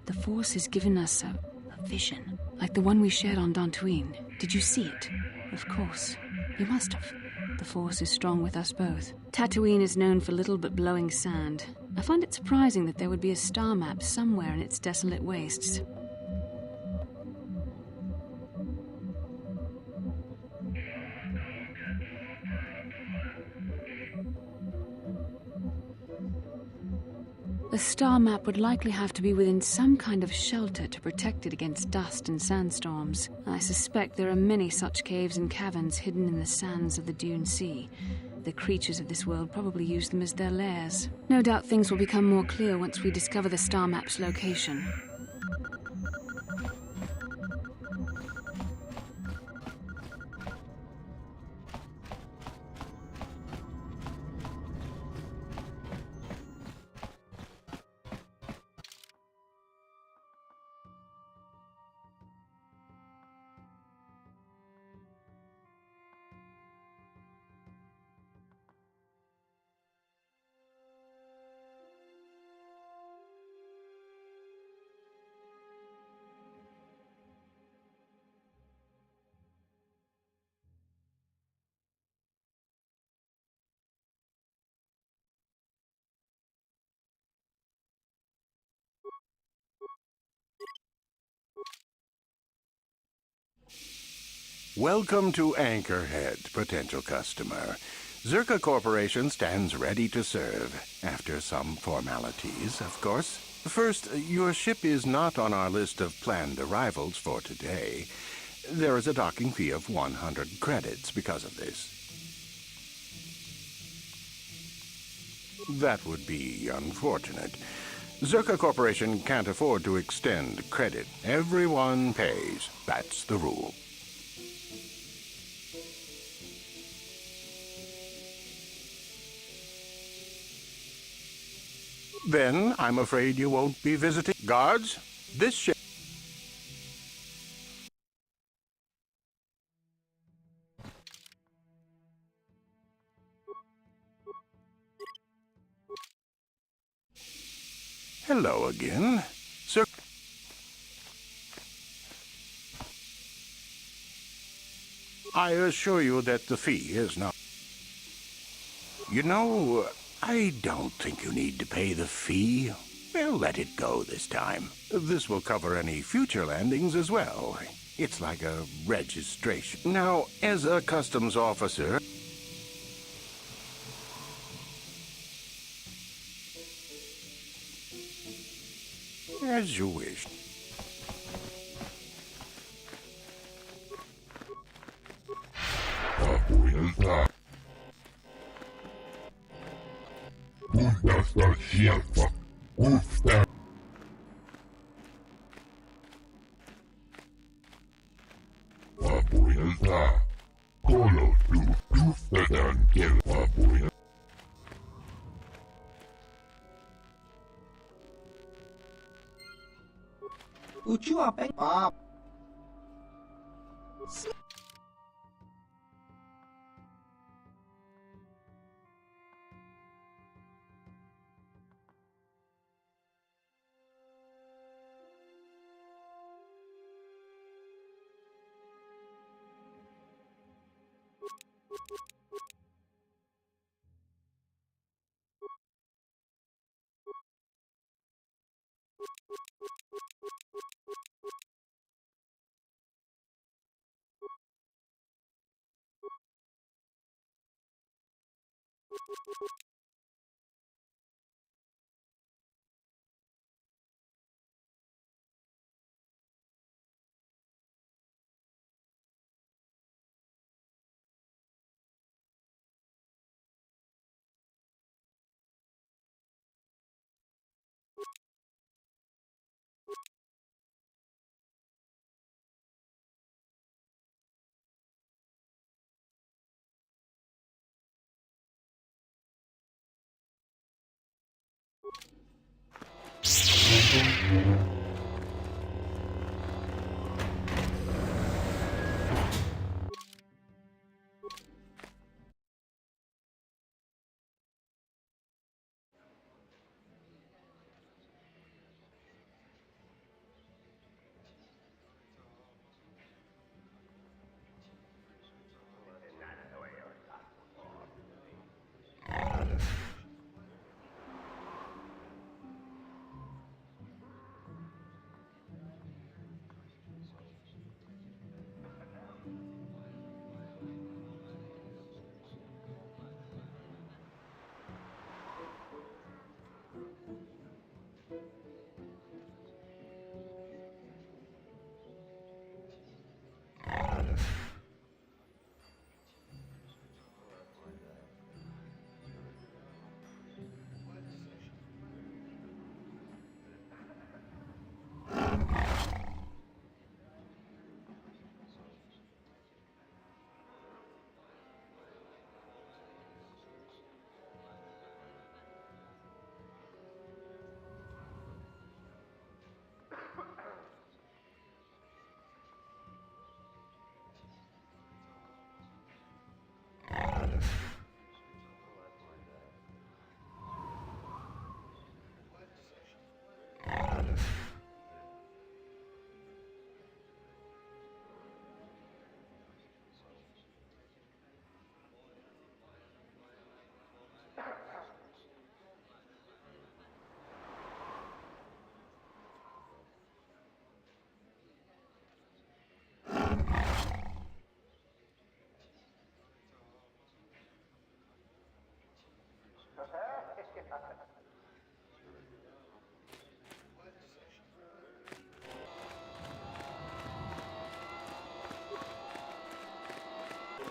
The Force has given us a vision, like the one we shared on Tatooine. Did you see it? Of course. You must have. The Force is strong with us both. Tatooine is known for little but blowing sand. I find it surprising that there would be a star map somewhere in its desolate wastes. The star map would likely have to be within some kind of shelter to protect it against dust and sandstorms. I suspect there are many such caves and caverns hidden in the sands of the Dune Sea. The creatures of this world probably use them as their lairs. No doubt things will become more clear once we discover the star map's location. Welcome to Anchorhead, potential customer. Zerka Corporation stands ready to serve, after some formalities, of course. First, your ship is not on our list of planned arrivals for today. There is a docking fee of 100 credits because of this. That would be unfortunate. Zerka Corporation can't afford to extend credit. Everyone pays. That's the rule. Then, I'm afraid you won't be visiting. Guards, this ship... Hello again, sir. I assure you that the fee is not... You know, I don't think you need to pay the fee. We'll let it go this time. This will cover any future landings as well. It's like a registration. Now, as a customs officer... As you wish.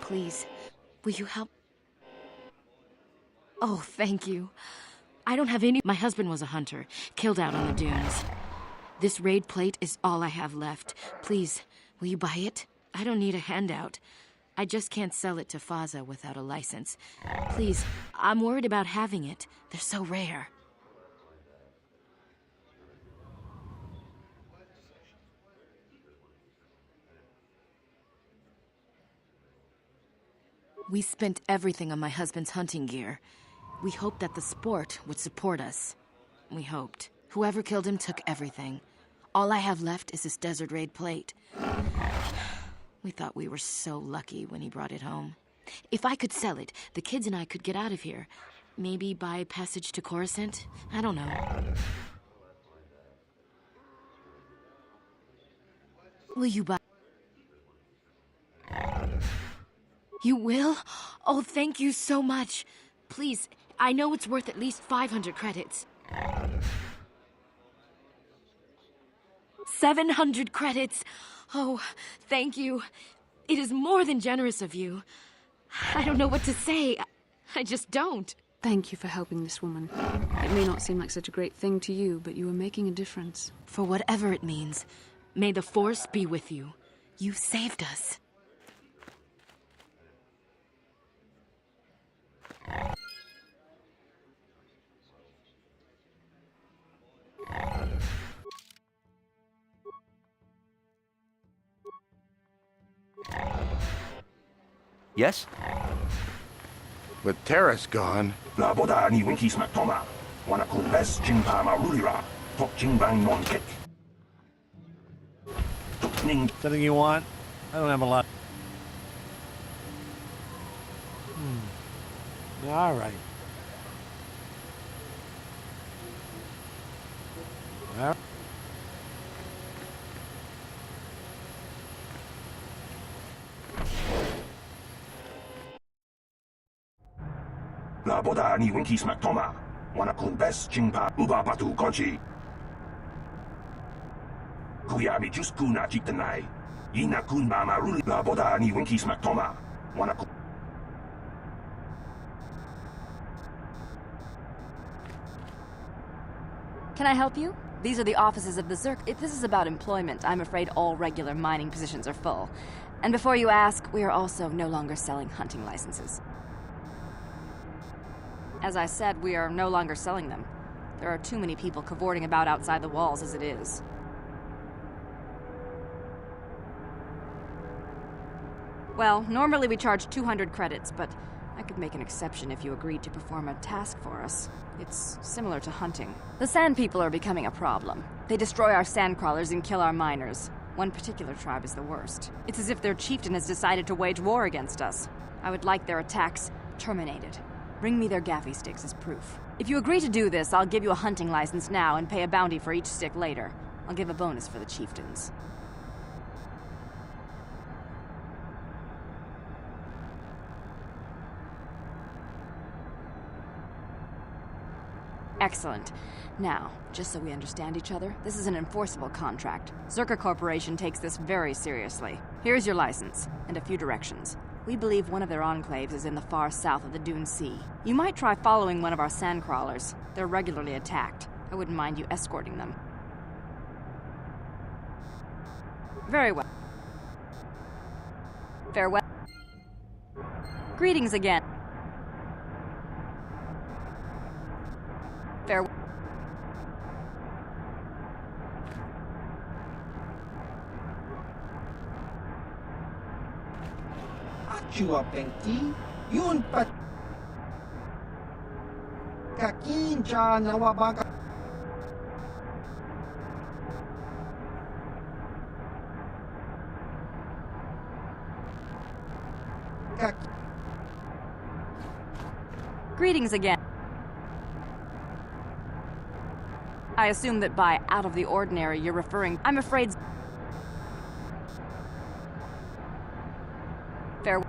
Please, will you help? Oh, thank you. I don't have any... My husband was a hunter, killed out on the dunes. This raid plate is all I have left. Please, will you buy it? I don't need a handout. I just can't sell it to Faza without a license. Please, I'm worried about having it. They're so rare. We spent everything on my husband's hunting gear. We hoped that the sport would support us. We hoped. Whoever killed him took everything. All I have left is this desert raid plate. We thought we were so lucky when he brought it home. If I could sell it, the kids and I could get out of here. Maybe buy passage to Coruscant? I don't know. Will you buy... You will? Oh, thank you so much. Please, I know it's worth at least 500 credits. 700 credits! Oh, thank you. It is more than generous of you. I don't know what to say. I just don't. Thank you for helping this woman. It may not seem like such a great thing to you, but you are making a difference. For whatever it means, may the Force be with you. You saved us. Yes? With Terrace gone... Something you want? I don't have a lot. All right. Well. La boda ni winkis matoma. Wana kun bes chingpa uba batu konchi. Kuya mi just kuna chitanai. Ina kun mama ruli. La boda ni winkis matoma. Wana kun. Can I help you? These are the offices of the Zerk. If this is about employment, I'm afraid all regular mining positions are full. And before you ask, we are also no longer selling hunting licenses. As I said, we are no longer selling them. There are too many people cavorting about outside the walls as it is. Well, normally we charge 200 credits, but I could make an exception if you agreed to perform a task for us. It's similar to hunting. The Sand People are becoming a problem. They destroy our sandcrawlers and kill our miners. One particular tribe is the worst. It's as if their chieftain has decided to wage war against us. I would like their attacks terminated. Bring me their gaffy sticks as proof. If you agree to do this, I'll give you a hunting license now and pay a bounty for each stick later. I'll give a bonus for the chieftains. Excellent. Now, just so we understand each other, this is an enforceable contract. Zerka Corporation takes this very seriously. Here's your license, and a few directions. We believe one of their enclaves is in the far south of the Dune Sea. You might try following one of our sandcrawlers. They're regularly attacked. I wouldn't mind you escorting them. Very well. Farewell. Greetings again. Farewell. Chua Penki, yun pat kakincha nawabaga Greetings again. I assume that by out of the ordinary you're referring... I'm afraid... Farewell.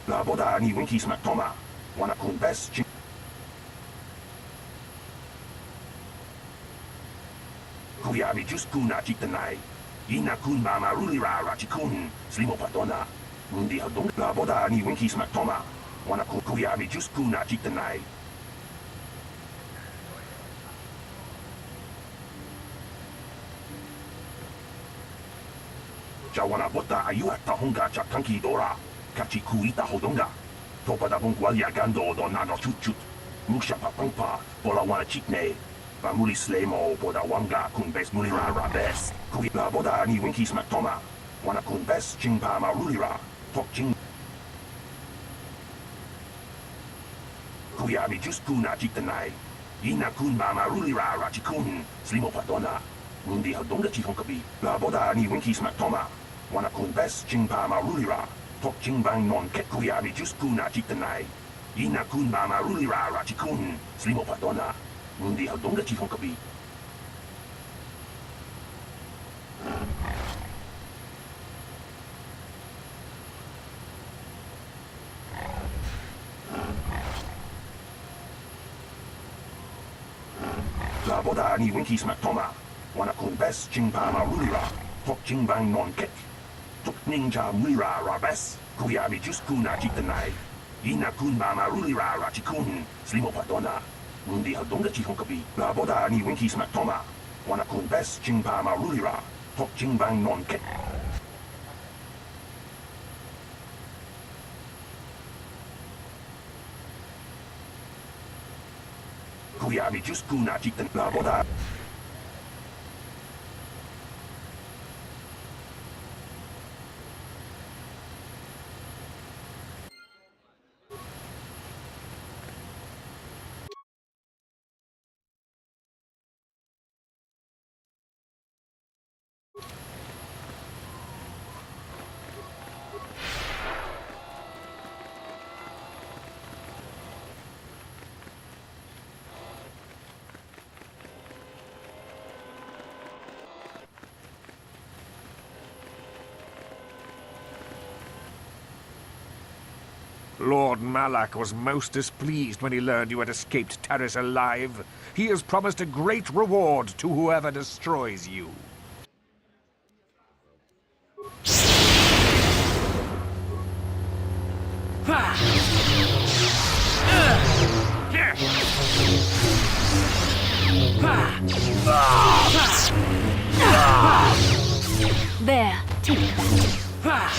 La boda ni winki smack toma. Wana kun best ching. Kuyabi just kuna chitanai. Ina kun mama rulira rachikun. Slimo patona. Mundi hadong. La boda ni winki smack toma. Wana kun kuyabi just kuna chitanai. Jawana bota ayuat tahonga chakanki dora. Kachi kuita hodonga. Topa da bongwalia gando do nano chut. Musha papangpa. Bola wana chikne. Bamuli slemo boda wanga kun bes mulira rabes. Kuita boda ni winki smack toma. Wana kun bes chingpa marulira. Tok ching. Kuyabi just kuna chitanai. Ina kun mama rulira rachikun. Slimo patona. Mundi hadonga chihonkabi. La boda ni winki smack toma. Wana kun bes chingpa marulira. Tok chingbang non ket kuyabi just kuna chitanai. Ina kun mama rulira rachikun. Slimo patona. Mundi hadonga chihonkabi. La boda ni winki smack toma. Wana kun bes chingpa marulira. Tok chingbang non ket. Tok ninja mulira rabes. Kuyabi just kuna chitanai. Ina kun mama rulira rachikun. Slimo patona. Mundi hadonga chihonkabi. La boda ni winki smack toma. Wana kun bes chingpa marulira. Tok chingbang non ket. Kuyabi just kuna chitan. La boda. Lord Malak was most displeased when he learned you had escaped Taris alive. He has promised a great reward to whoever destroys you. There, take that.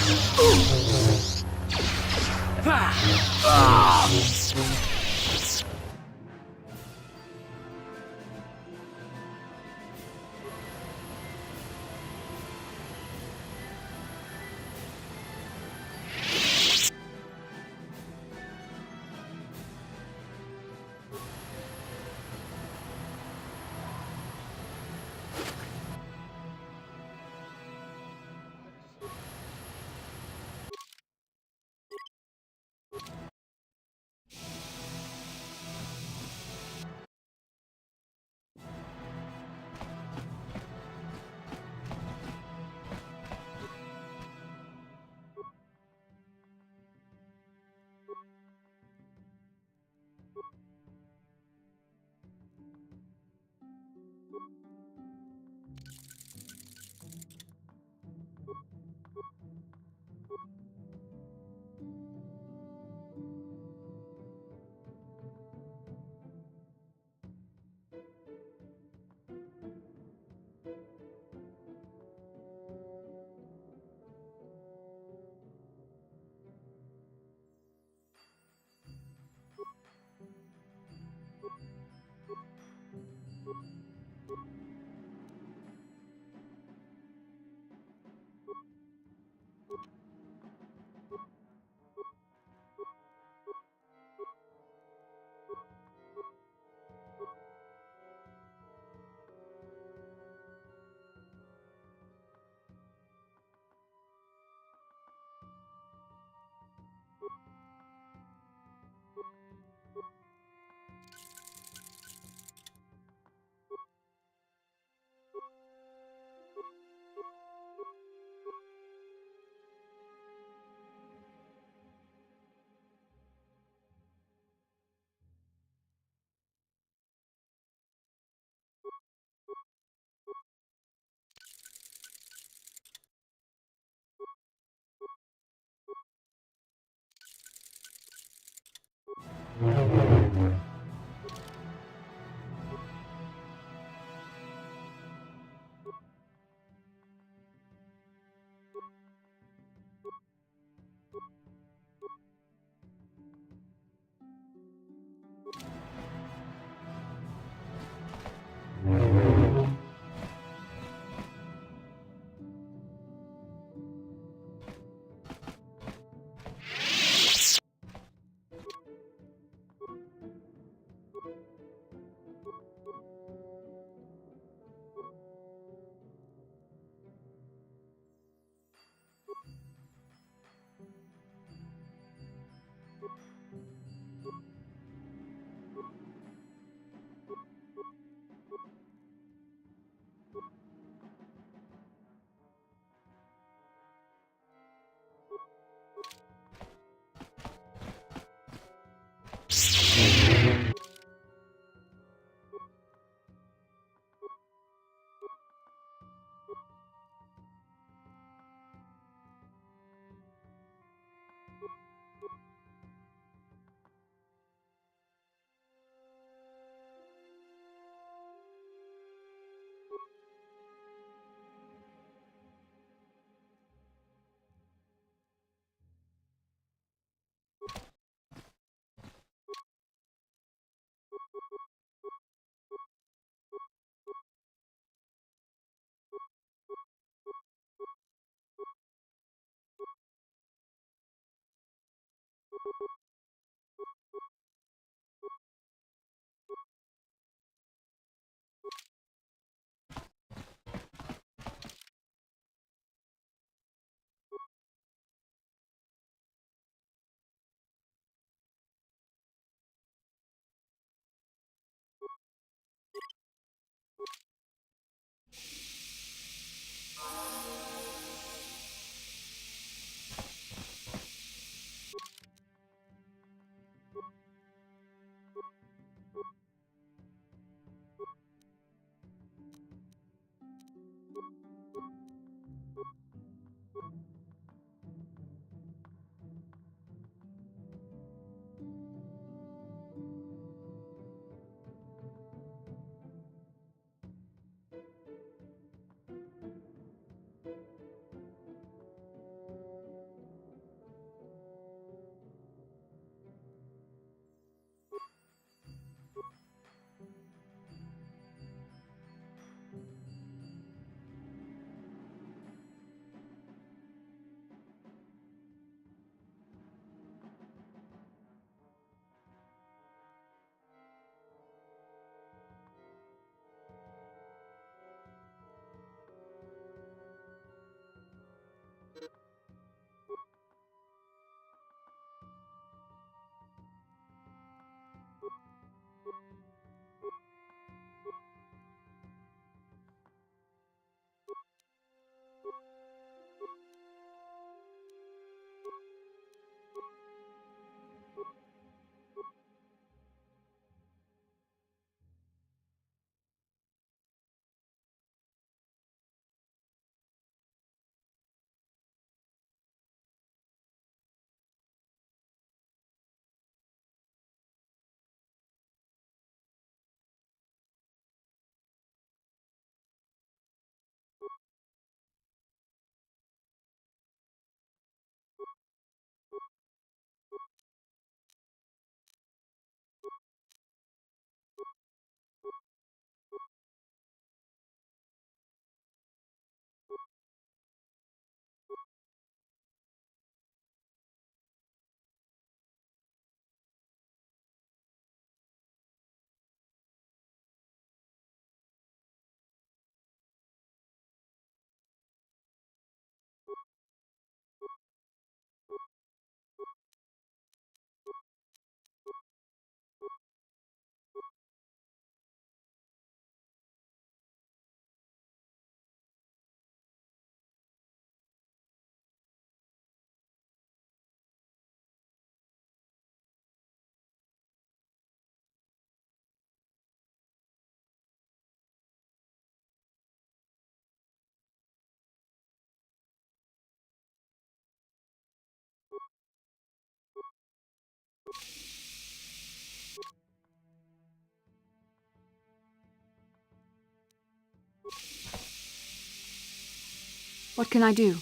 What can I do?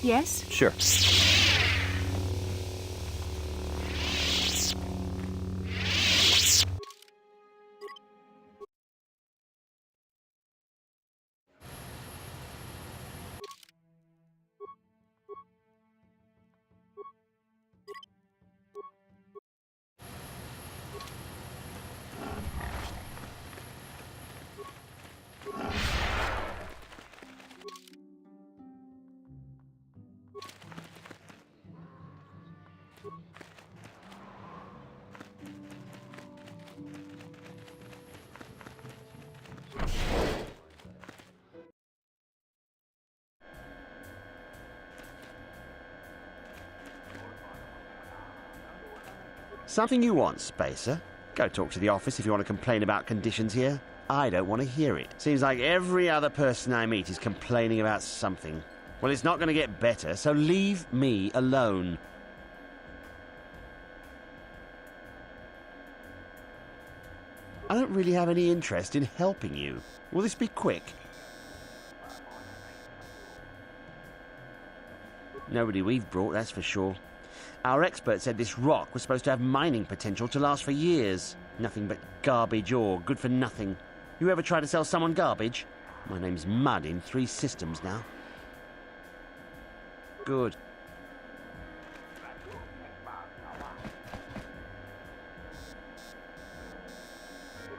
Yes? Sure. Something you want, Spacer? Go talk to the office if you want to complain about conditions here. I don't want to hear it. Seems like every other person I meet is complaining about something. Well, it's not going to get better, so leave me alone. I don't really have any interest in helping you. Will this be quick? Nobody we've brought, that's for sure. Our expert said this rock was supposed to have mining potential to last for years. Nothing but garbage ore, good for nothing. You ever try to sell someone garbage? My name's Mud in 3 systems now. Good.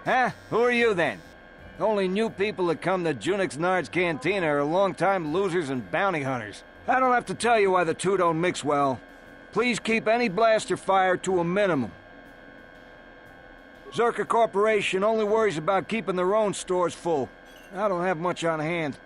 Huh? Who are you then? The only new people that come to Junix Nard's Cantina are long-time losers and bounty hunters. I don't have to tell you why the two don't mix well. Please keep any blaster fire to a minimum. Zerka Corporation only worries about keeping their own stores full. I don't have much on hand.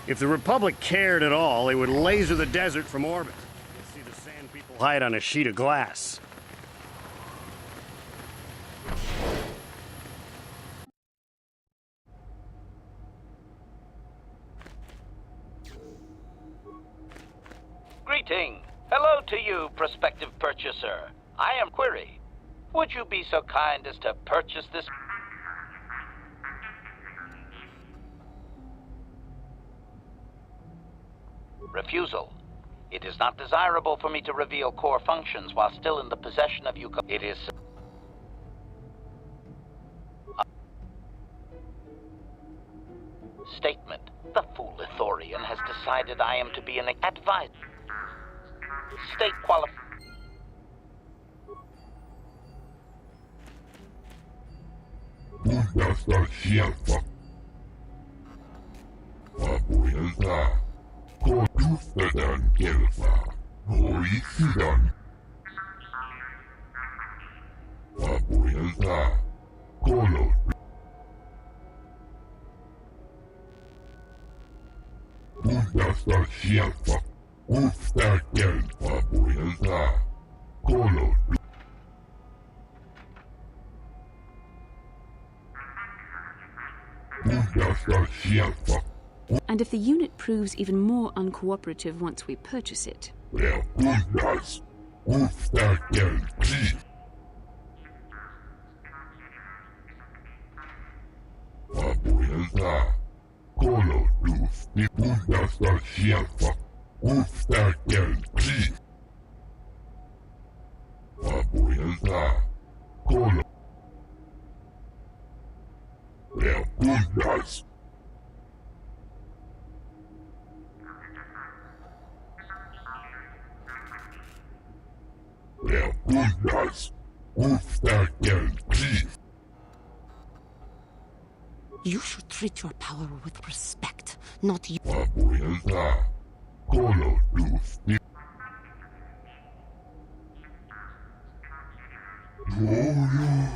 If the Republic cared at all, they would laser the desert from orbit. You'd see the sand people hide on a sheet of glass. Greeting. Hello to you, prospective purchaser. I am Query. Would you be so kind as to purchase this? Refusal. It is not desirable for me to reveal core functions while still in the possession of you. It is... Statement. The fool Ithorian has decided I am to be an advisor. State qualif... Bundasta Schialfa. Abuelta. Kotustadan Kelfa. Hoitsidan. Abuelta. Kolo. Bundasta Schialfa. Ufta Kelfa. Abuelta. Kolo. Bundasta Schialfa. And if the unit proves even more uncooperative once we purchase it... Bundas. Ufta Kelfi. Abuelta. Kolo dus ni bundasta Schialfa. Ufta Kelfi. Abuelta. Kolo. Bundas. Bundas. Ufta Kelfi. You should treat your power with respect, not you. Abuelta. Kolo dus ni... Yoyo.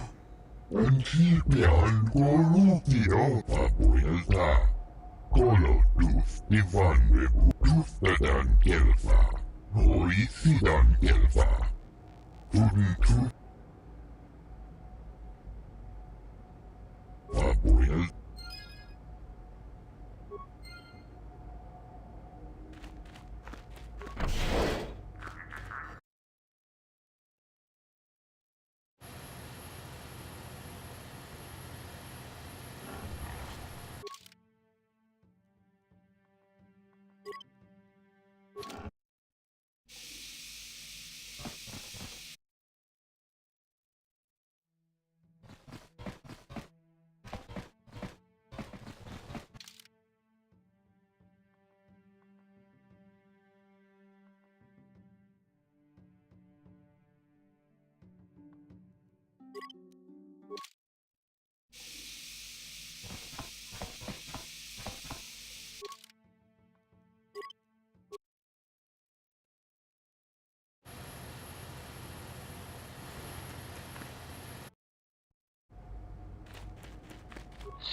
Antipian Golupio. Abuelta. Kolo dus ni vanne Budustadan Kelfa. Hoitsidan Kelfa. Fudentu. Abuelta.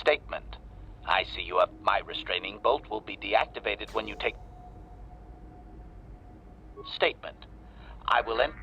Statement. I see you up. My restraining bolt will be deactivated when you take... Statement. I will end...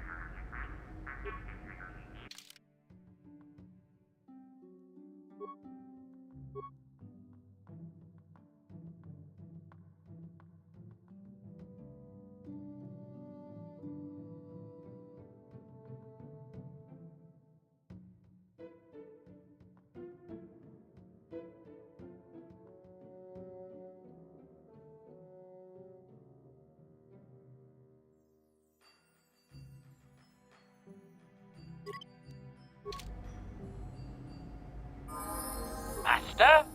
Master?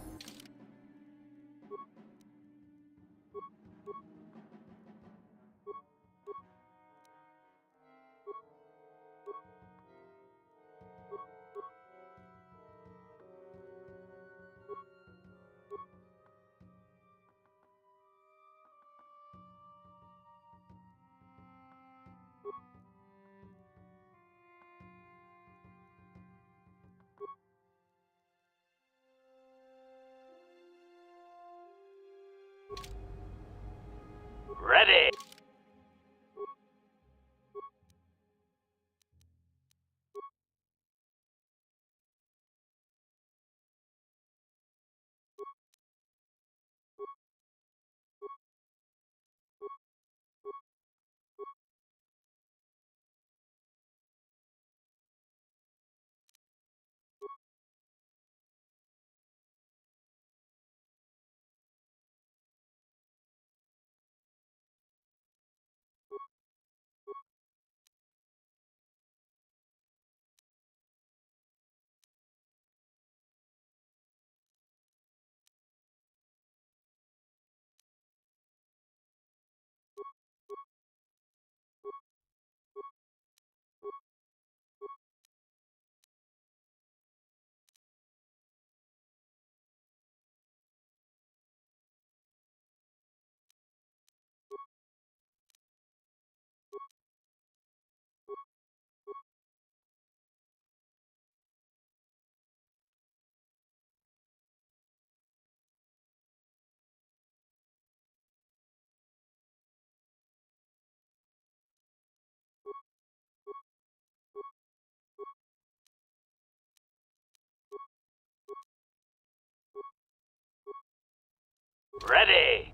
Ready! Ready!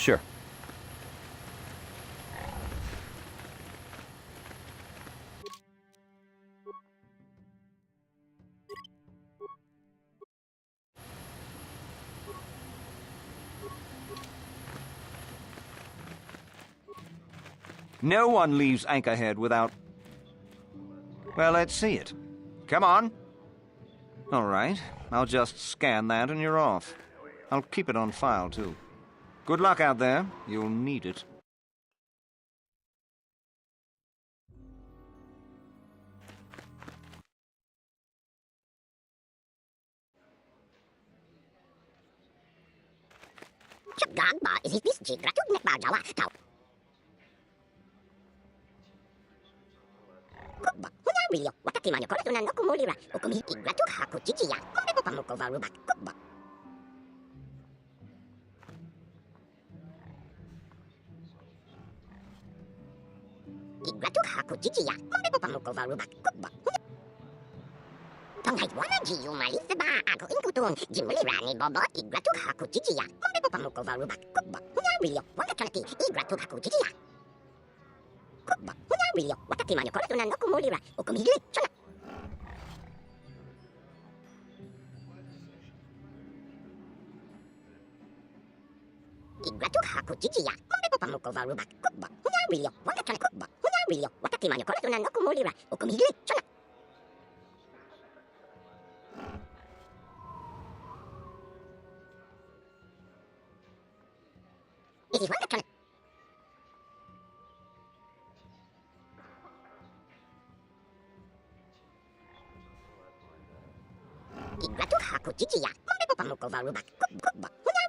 Sure. No one leaves Anchorhead without... Well, let's see it. Come on. All right, I'll just scan that and you're off. I'll keep it on file, too. Good luck out there. You'll need it.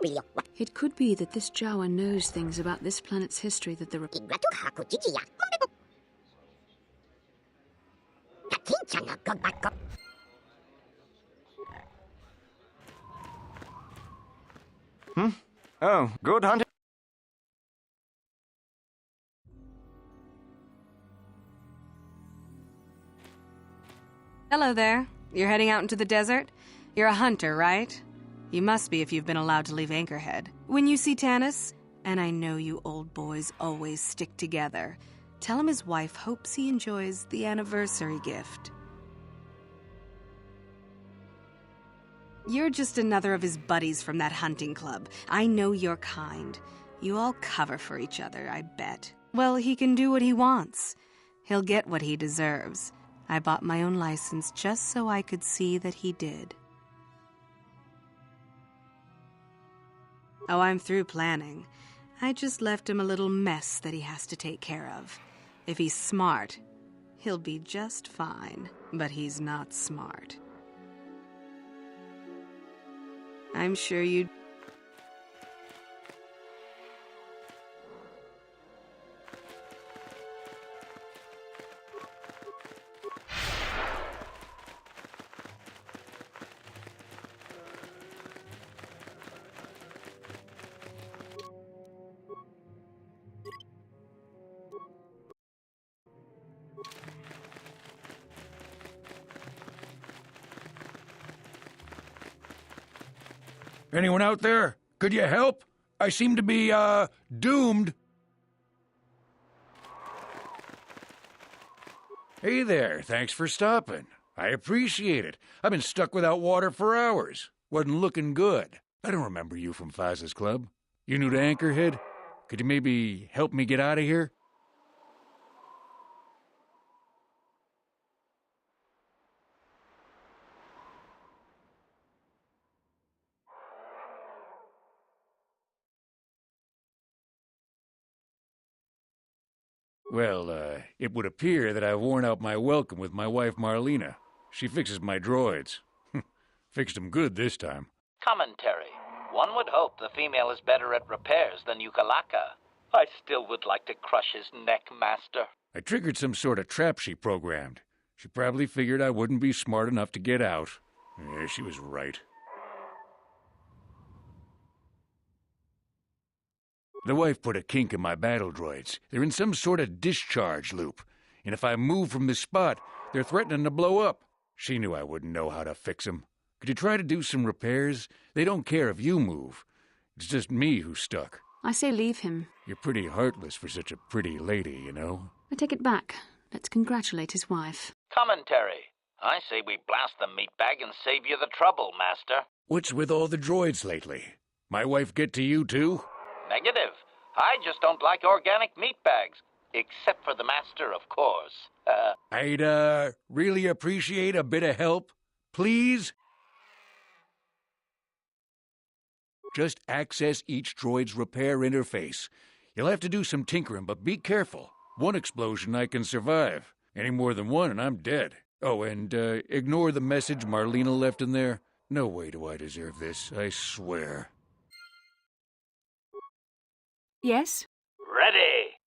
It could be that this Jawa knows things about this planet's history that the Oh, good hunting. Hello there. You're heading out into the desert? You're a hunter, right? You must be if you've been allowed to leave Anchorhead. When you see Tanis, and I know you old boys always stick together, tell him his wife hopes he enjoys the anniversary gift. You're just another of his buddies from that hunting club. I know your kind. You all cover for each other, I bet. Well, he can do what he wants. He'll get what he deserves. I bought my own license just so I could see that he did. Oh, I'm through planning. I just left him a little mess that he has to take care of. If he's smart, he'll be just fine. But he's not smart. I'm sure you'd... Anyone out there? Could you help? I seem to be, doomed. Hey there, thanks for stopping. I appreciate it. I've been stuck without water for hours. Wasn't looking good. I don't remember you from Faz's Club. You new to Anchorhead? Could you maybe help me get out of here? Well, it would appear that I've worn out my welcome with my wife Marlena. She fixes my droids. Fixed them good this time. Commentary. One would hope the female is better at repairs than Yukalaka. I still would like to crush his neck, Master. I triggered some sort of trap she programmed. She probably figured I wouldn't be smart enough to get out. Yeah, she was right. The wife put a kink in my battle droids. They're in some sort of discharge loop. And if I move from this spot, they're threatening to blow up. She knew I wouldn't know how to fix them. Could you try to do some repairs? They don't care if you move. It's just me who's stuck. I say leave him. You're pretty heartless for such a pretty lady, you know? I take it back. Let's congratulate his wife. Commentary. I say we blast the meatbag and save you the trouble, Master. What's with all the droids lately? My wife get to you, too? Negative. I just don't like organic meatbags. Except for the Master, of course. I'd, really appreciate a bit of help. Please? Just access each droid's repair interface. You'll have to do some tinkering, but be careful. One explosion I can survive. Any more than one and I'm dead. Oh, and ignore the message Marlena left in there. No way do I deserve this, I swear. Yes? Ready!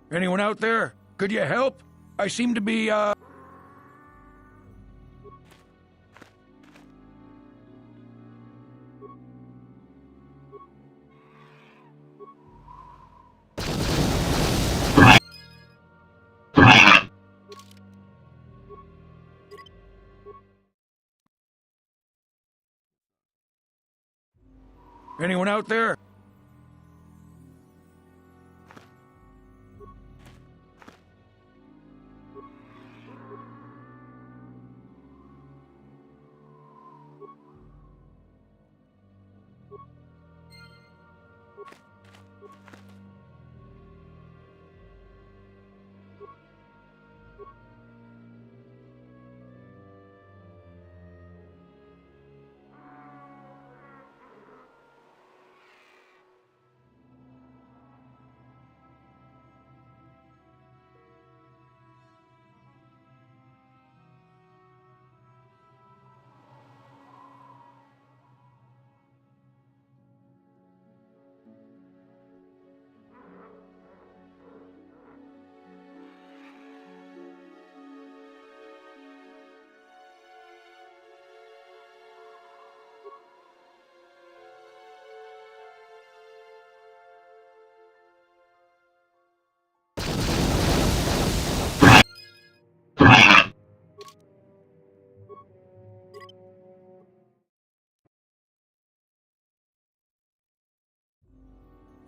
Anyone out there? Could you help? I seem to be, Anyone out there?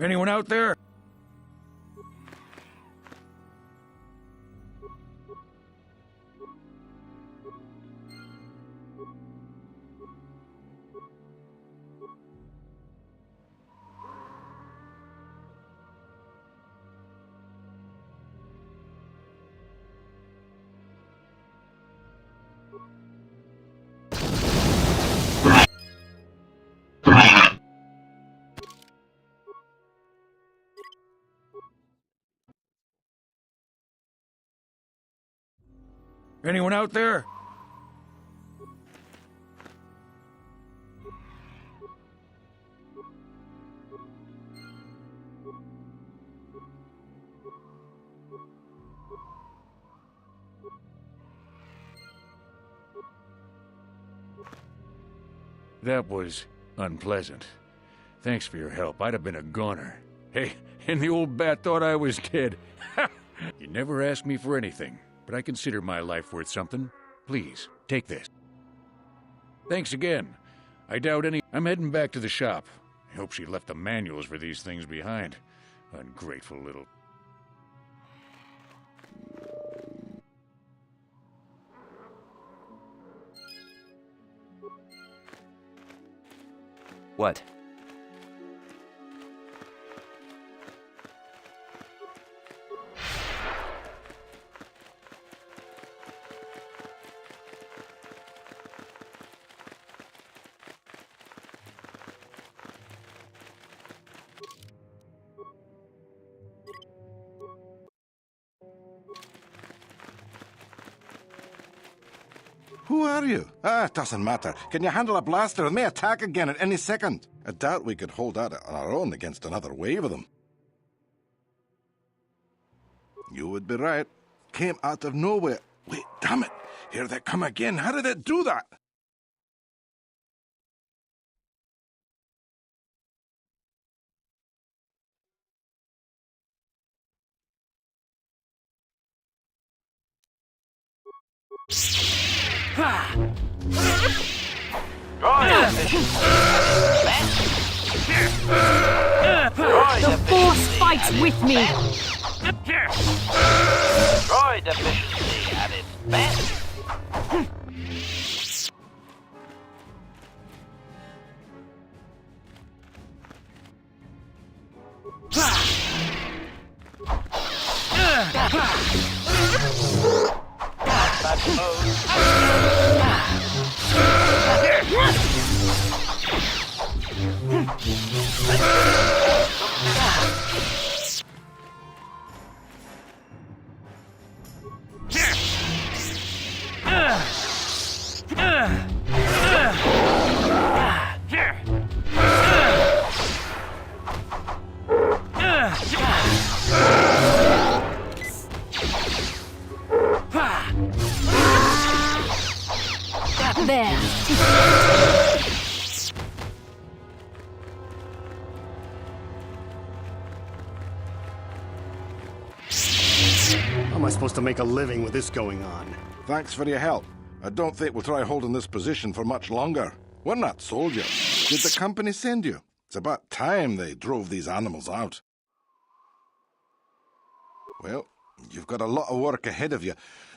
Anyone out there? Anyone out there? That was unpleasant. Thanks for your help. I'd have been a goner. Hey, and the old bat thought I was dead. You never asked me for anything, but I consider my life worth something. Please, take this. Thanks again. I doubt any... I'm heading back to the shop. I hope she left the manuals for these things behind. Ungrateful little... What? Who are you? It doesn't matter. Can you handle a blaster? It may attack again at any second. I doubt we could hold out on our own against another wave of them. You would be right. Came out of nowhere. Wait, damn it. Here they come again. How did it do that? The Force fights with me! Droid efficiency at its best. There. How am I supposed to make a living with this going on? Thanks for your help. I don't think we'll try holding this position for much longer. We're not soldiers. Did the company send you? It's about time they drove these animals out. Well, you've got a lot of work ahead of you.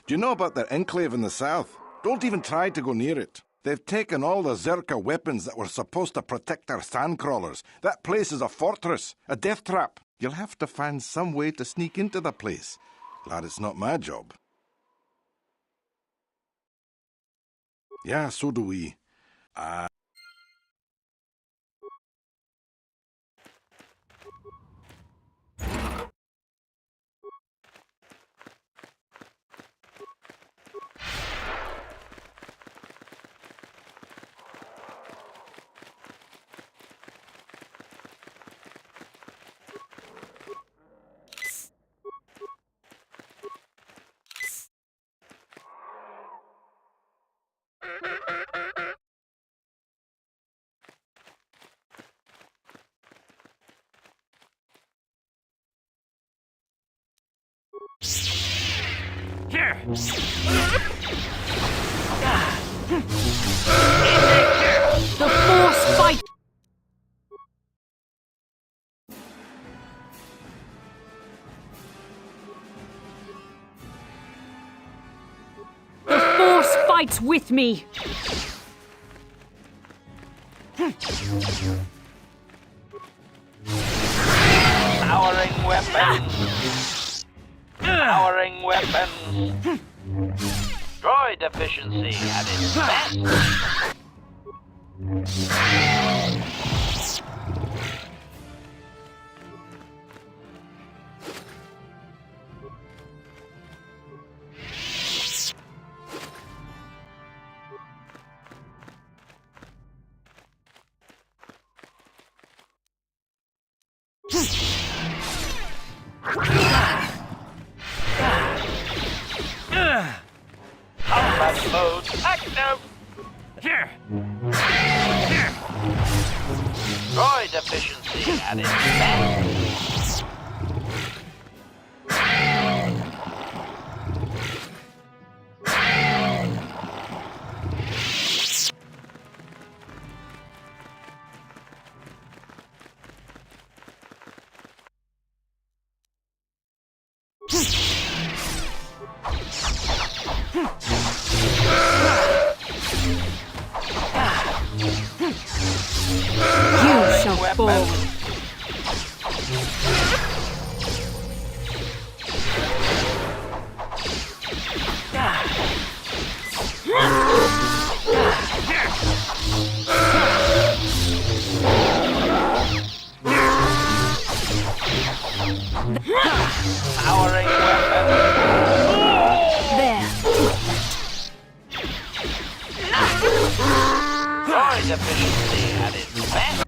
Do you know about their enclave in the south? Don't even try to go near it. They've taken all the Zerka weapons that were supposed to protect our sandcrawlers. That place is a fortress, a death trap. You'll have to find some way to sneak into the place. Glad it's not my job. Yeah, so do we. Here! The Force fight! The Force fights with me! Powering weapons! Powering weapons! Droid efficiency at its best! Combat mode active! Here! Here! Droid efficiency at its best! You shall fall. Powering weapons! There. Droid efficiency at its best!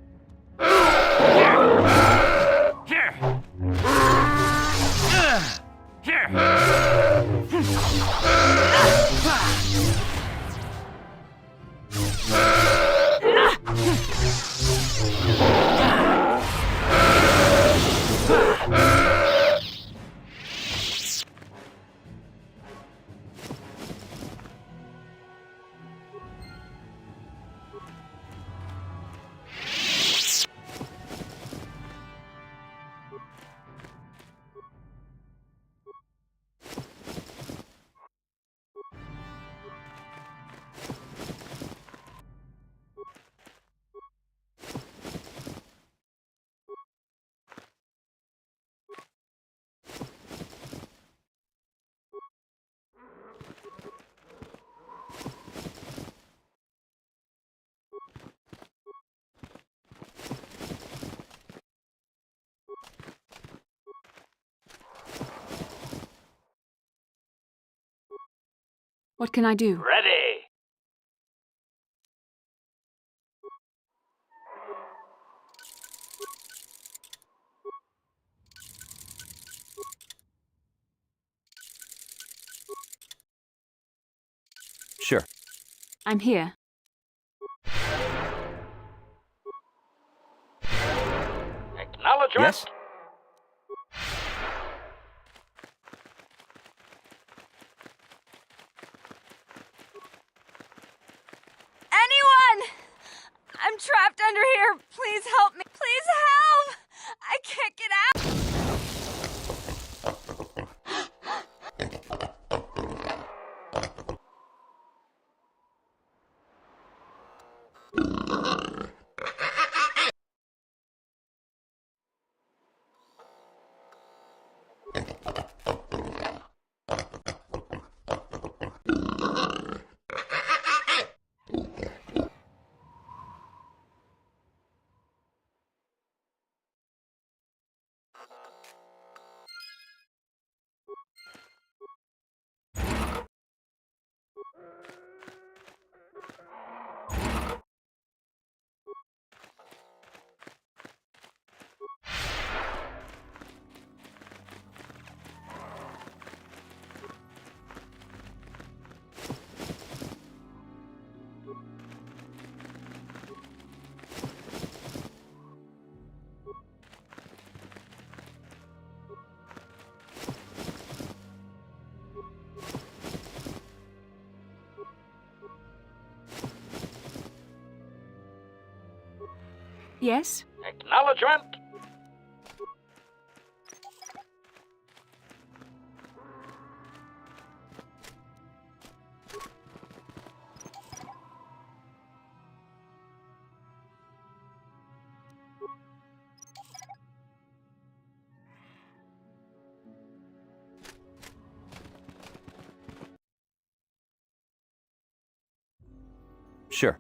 Here! Here! What can I do? Ready! Sure. I'm here. I'm trapped under here. Please help me. Please help! I can't get out. Yes? Acknowledgement. Sure.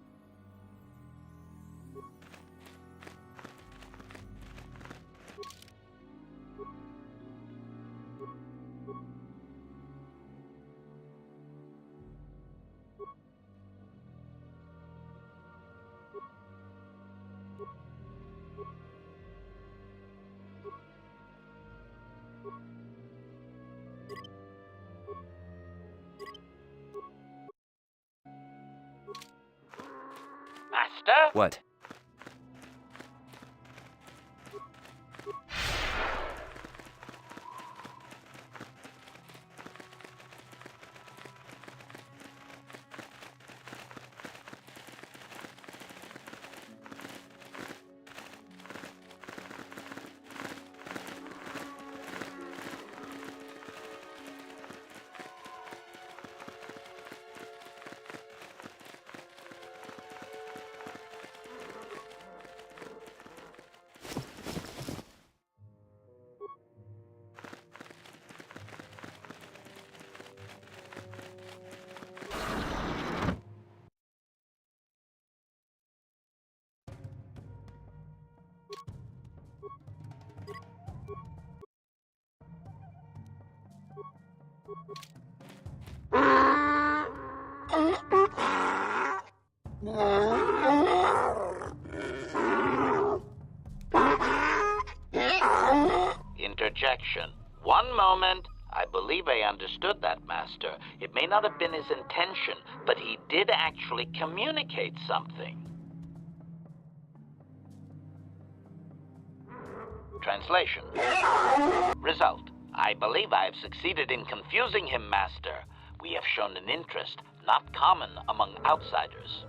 Master? What? Interjection. One moment. I believe I understood that, Master. It may not have been his intention, but he did actually communicate something. Translation. Result. I believe I have succeeded in confusing him, Master. We have shown an interest not common among outsiders.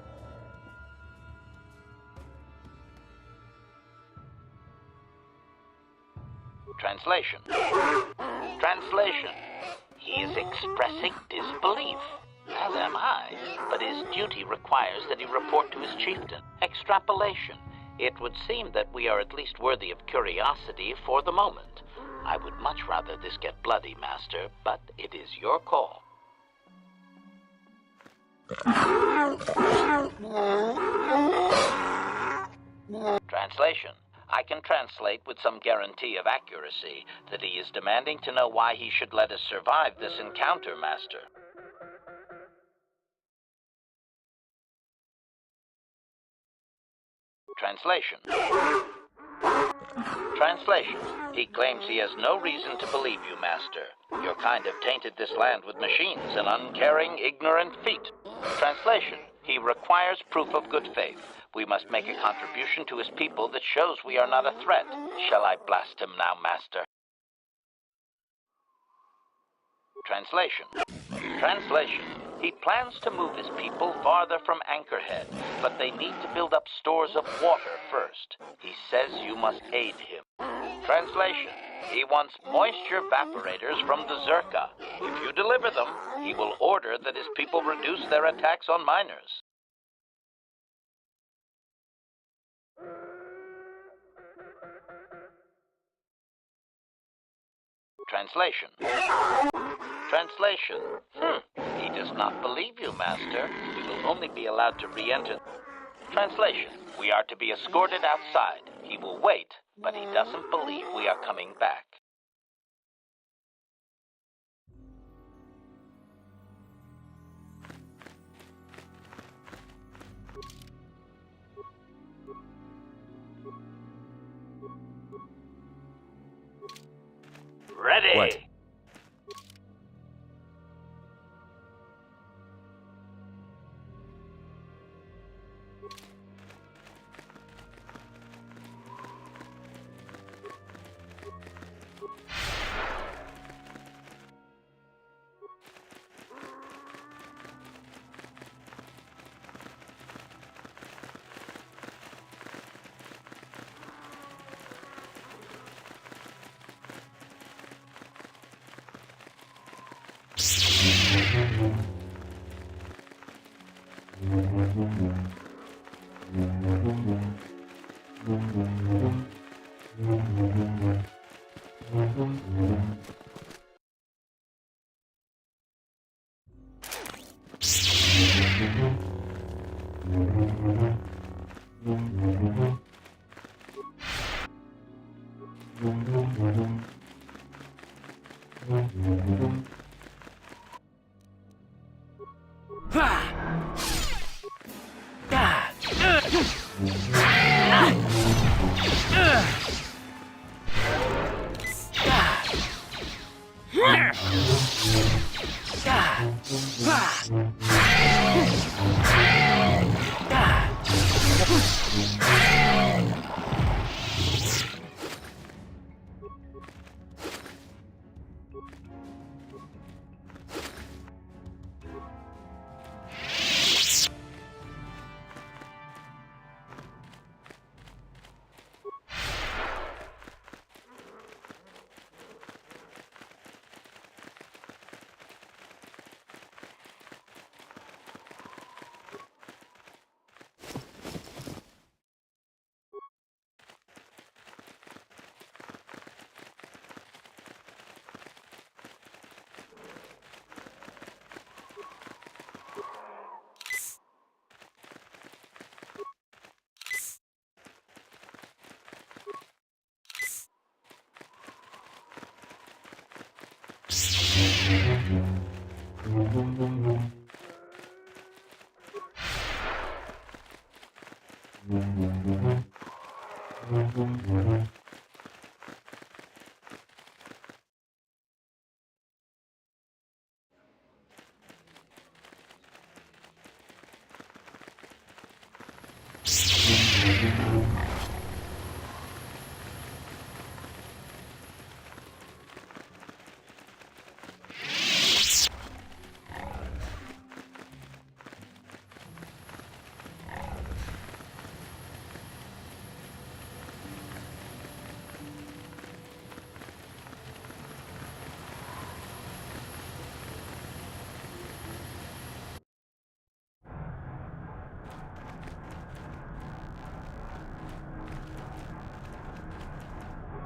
Translation. Translation. He is expressing disbelief, as am I, but his duty requires that he report to his chieftain. Extrapolation. It would seem that we are at least worthy of curiosity for the moment. I would much rather this get bloody, Master, but it is your call. Translation. I can translate with some guarantee of accuracy that he is demanding to know why he should let us survive this encounter, Master. Translation. Translation. He claims he has no reason to believe you, Master. Your kind have tainted this land with machines and uncaring, ignorant feet. Translation. He requires proof of good faith. We must make a contribution to his people that shows we are not a threat. Shall I blast him now, Master? Translation. Translation. He plans to move his people farther from Anchorhead, but they need to build up stores of water first. He says you must aid him. Translation. He wants moisture evaporators from the Zerka. If you deliver them, he will order that his people reduce their attacks on miners. Translation. Translation. He does not believe you, Master. We will only be allowed to re-enter. Translation. We are to be escorted outside. He will wait, but he doesn't believe we are coming back. Ready! What?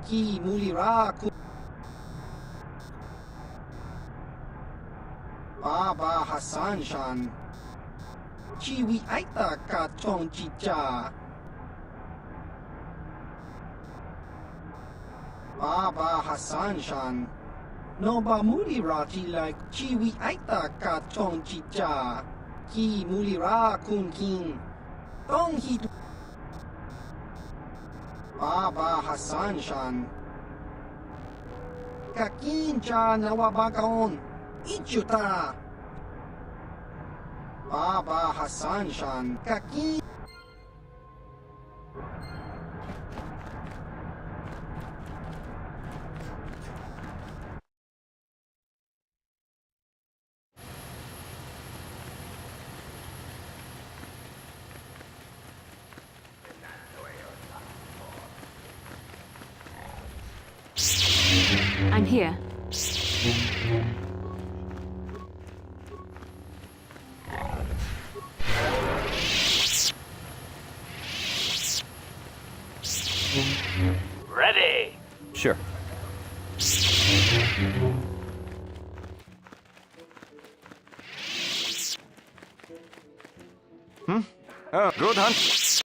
Ki mulira ku Baba Hassan Shan Chiwi Aita Ka Chong Chicha Baba Hassan Shan Noba mulira ti like Chiwi Aita Ka Chong Chicha Ki mulira kun king Tong hit Baba Hassan Shan Kakincha Nawabagaon Ichuta Baba Hassan Shan Kakin I'm here. Ready! Sure. Oh, good hunt.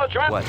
Acknowledgement. What?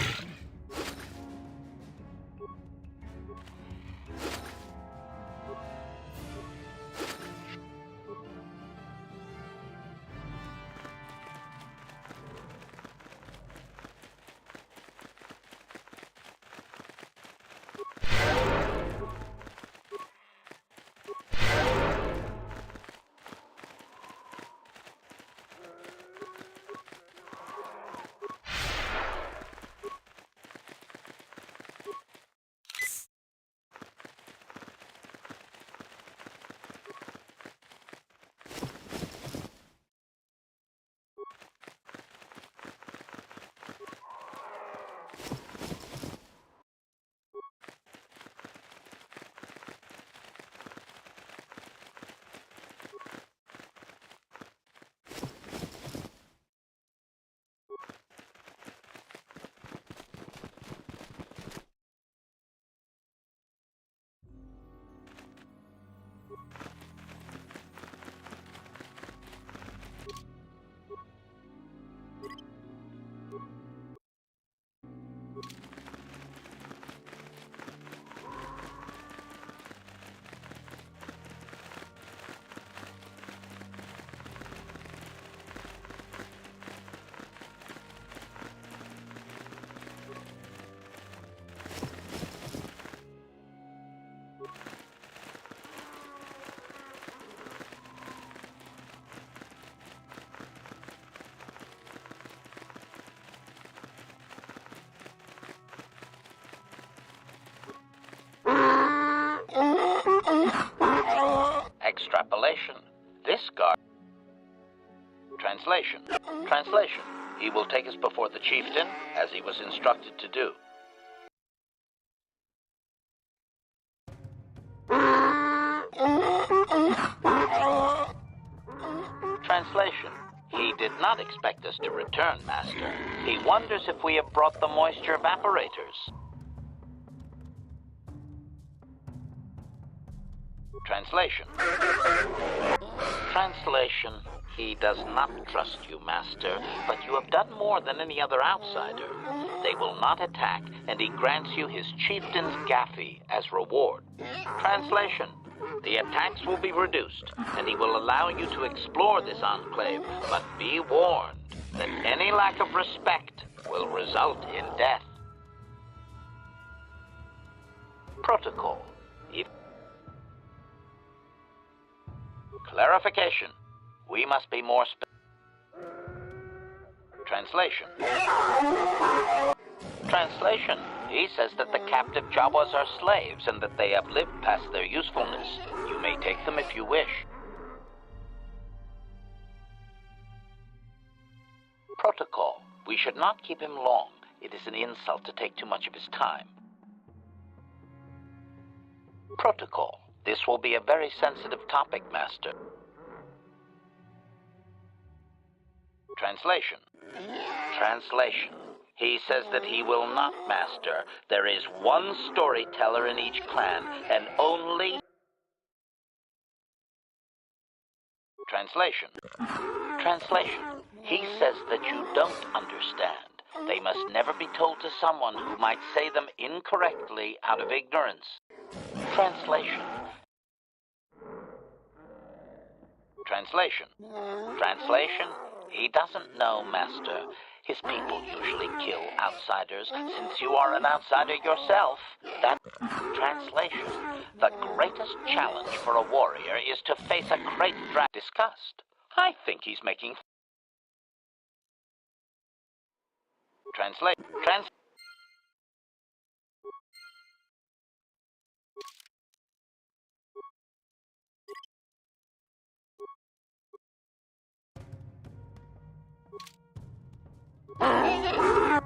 Extrapolation. This guard. Translation. Translation. He will take us before the chieftain, as he was instructed to do. Translation. He did not expect us to return, Master. He wonders if we have brought the moisture evaporators. Translation. Translation. He does not trust you, Master, but you have done more than any other outsider. They will not attack, and he grants you his chieftain's gaffy as reward. Translation. The attacks will be reduced, and he will allow you to explore this enclave, but be warned that any lack of respect will result in death. Protocol. Clarification. We must be more Translation. Translation. He says that the captive Jawas are slaves and that they have lived past their usefulness. You may take them if you wish. Protocol. We should not keep him long. It is an insult to take too much of his time. Protocol. This will be a very sensitive topic, Master. Translation. Translation. He says that he will not, Master. There is one storyteller in each clan, and only... Translation. Translation. He says that you don't understand. They must never be told to someone who might say them incorrectly out of ignorance. Translation. Translation. Translation. He doesn't know, Master. His people usually kill outsiders. Since you are an outsider yourself, that translation. The greatest challenge for a warrior is to face a great threat. Disgust. I think he's making... Translate.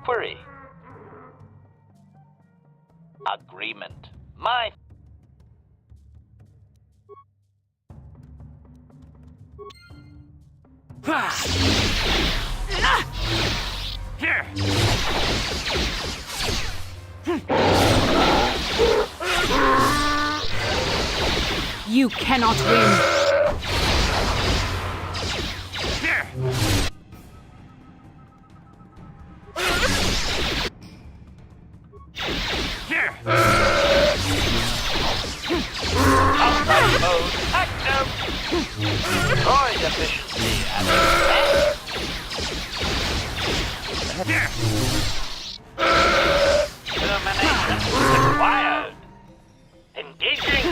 Query. Agreement. My... Here. You cannot win. Here. Here. Combat mode active. Droid efficiency at its best. Here. Termination required. Engaging.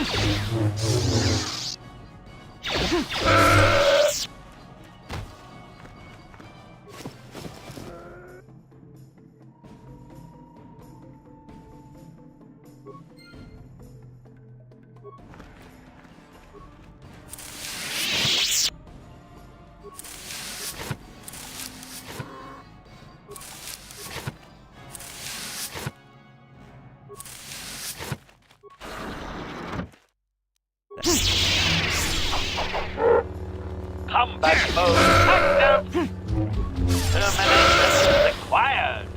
Combat mode active. Termination required.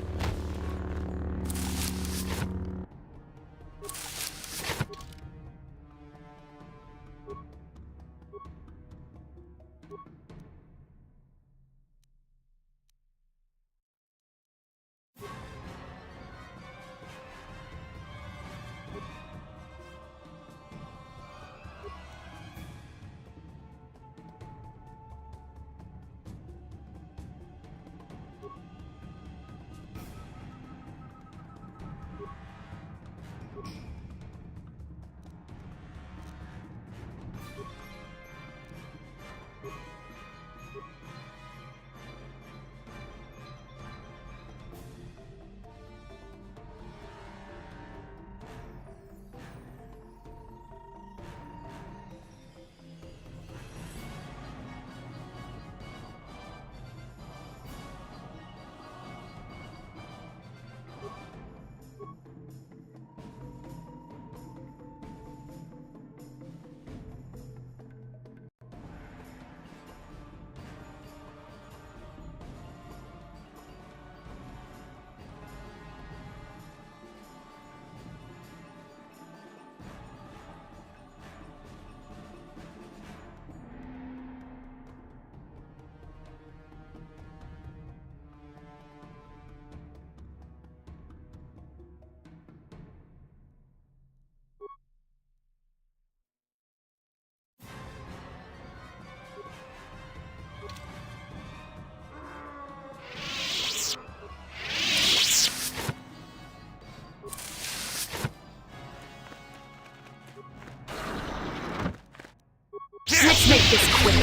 Let's make this quick.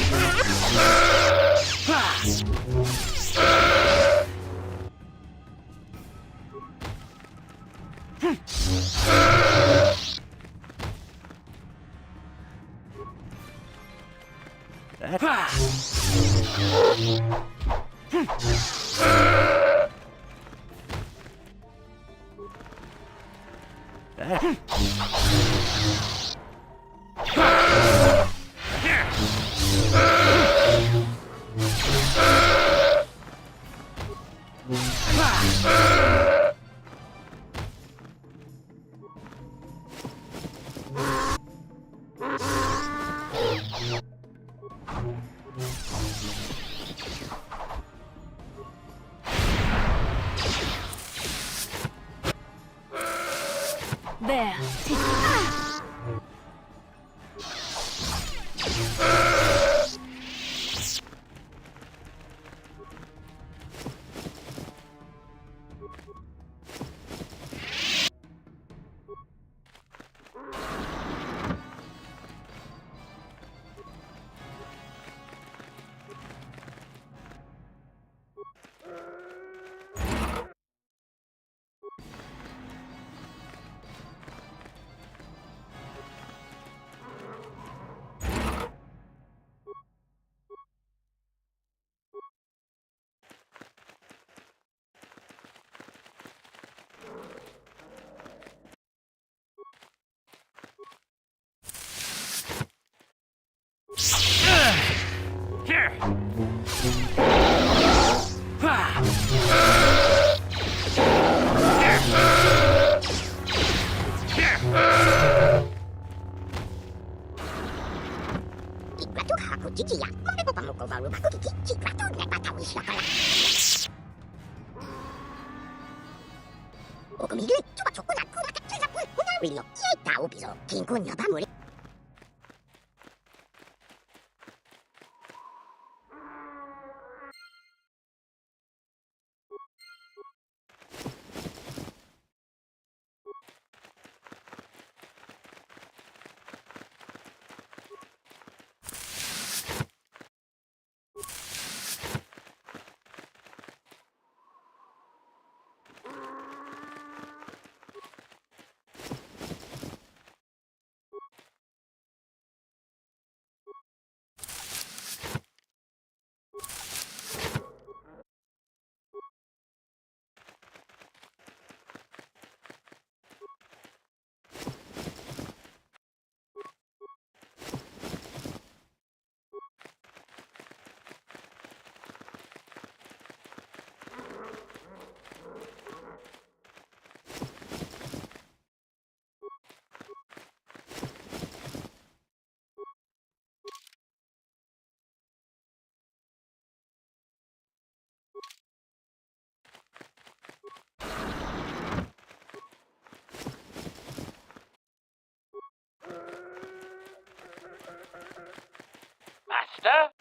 Master?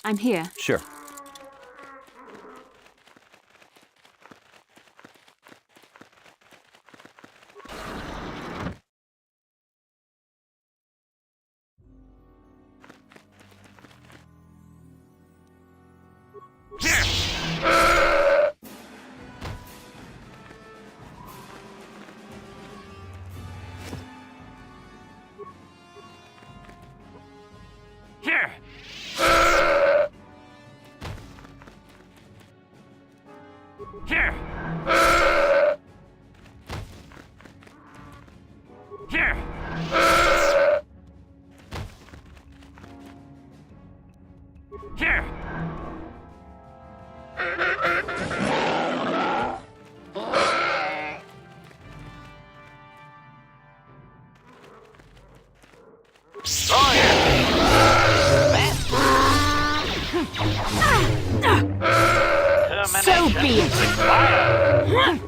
I'm here. Sure. So be it. Fire.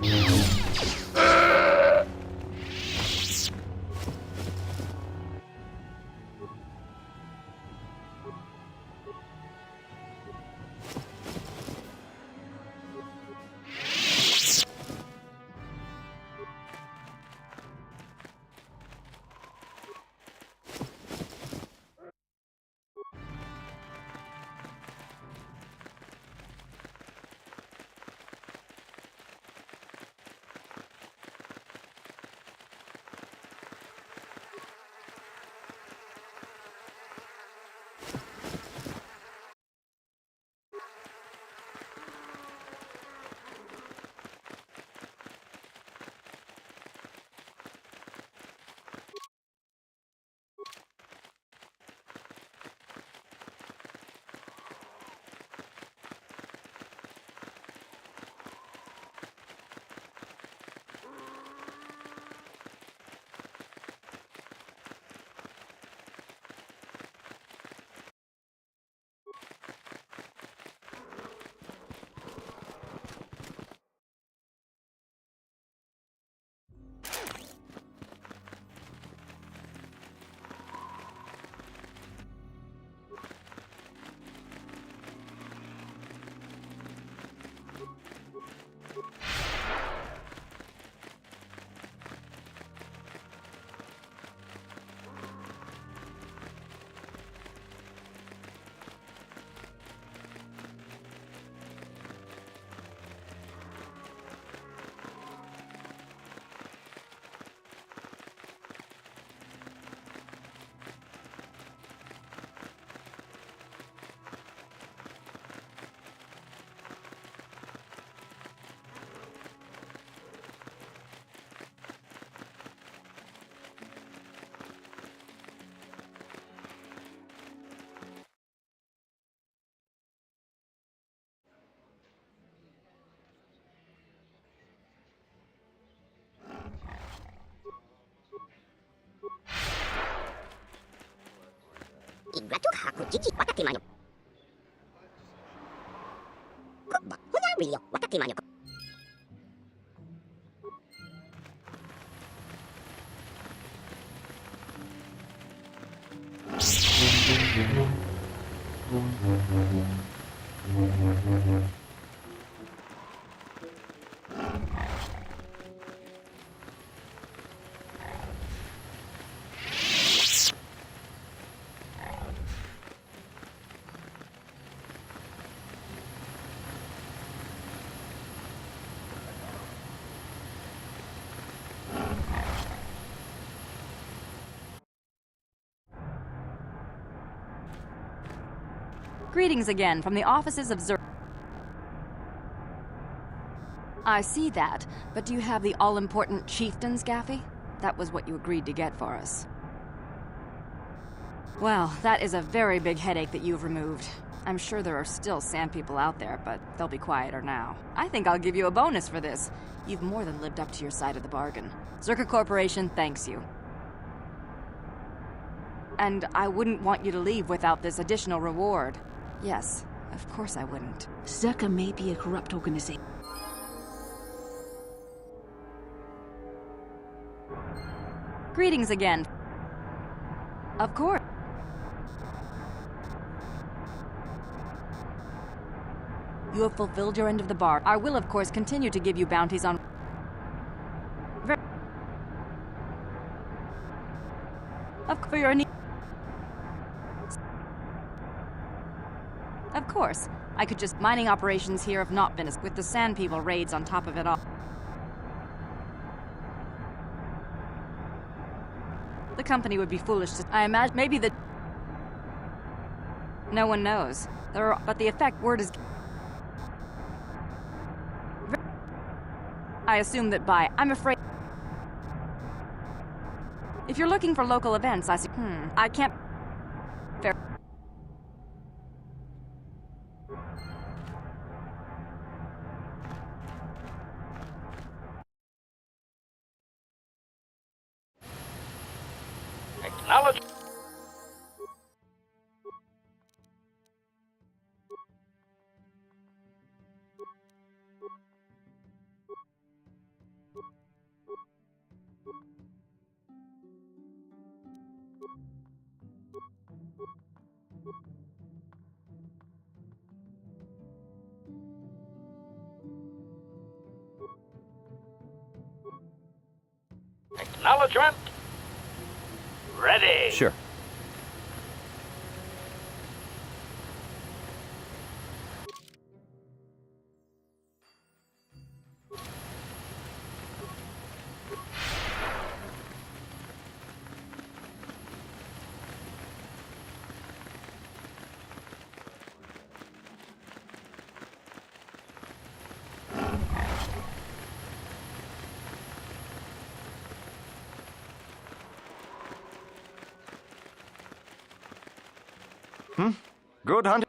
Greetings again from the offices of I see that, but do you have the all-important chieftains, Gaffy? That was what you agreed to get for us. Well, that is a very big headache that you've removed. I'm sure there are still sand people out there, but they'll be quieter now. I think I'll give you a bonus for this. You've more than lived up to your side of the bargain. Zerka Corporation thanks you. And I wouldn't want you to leave without this additional reward. Yes, of course I wouldn't. Zerka may be a corrupt organization. Greetings again. Of course. You have fulfilled your end of the bar. I will, of course, continue to give you bounties on... for your needs. Of course. I could just... Mining operations here have not been as... with the Sand People raids on top of it all. The company would be foolish to... I imagine maybe the... No one knows. But the effect word is... I assume that by... I'm afraid... If you're looking for local events, I see... I can't... Fair... Acknowledge. Acknowledgement. Ready. Sure. Good hunting.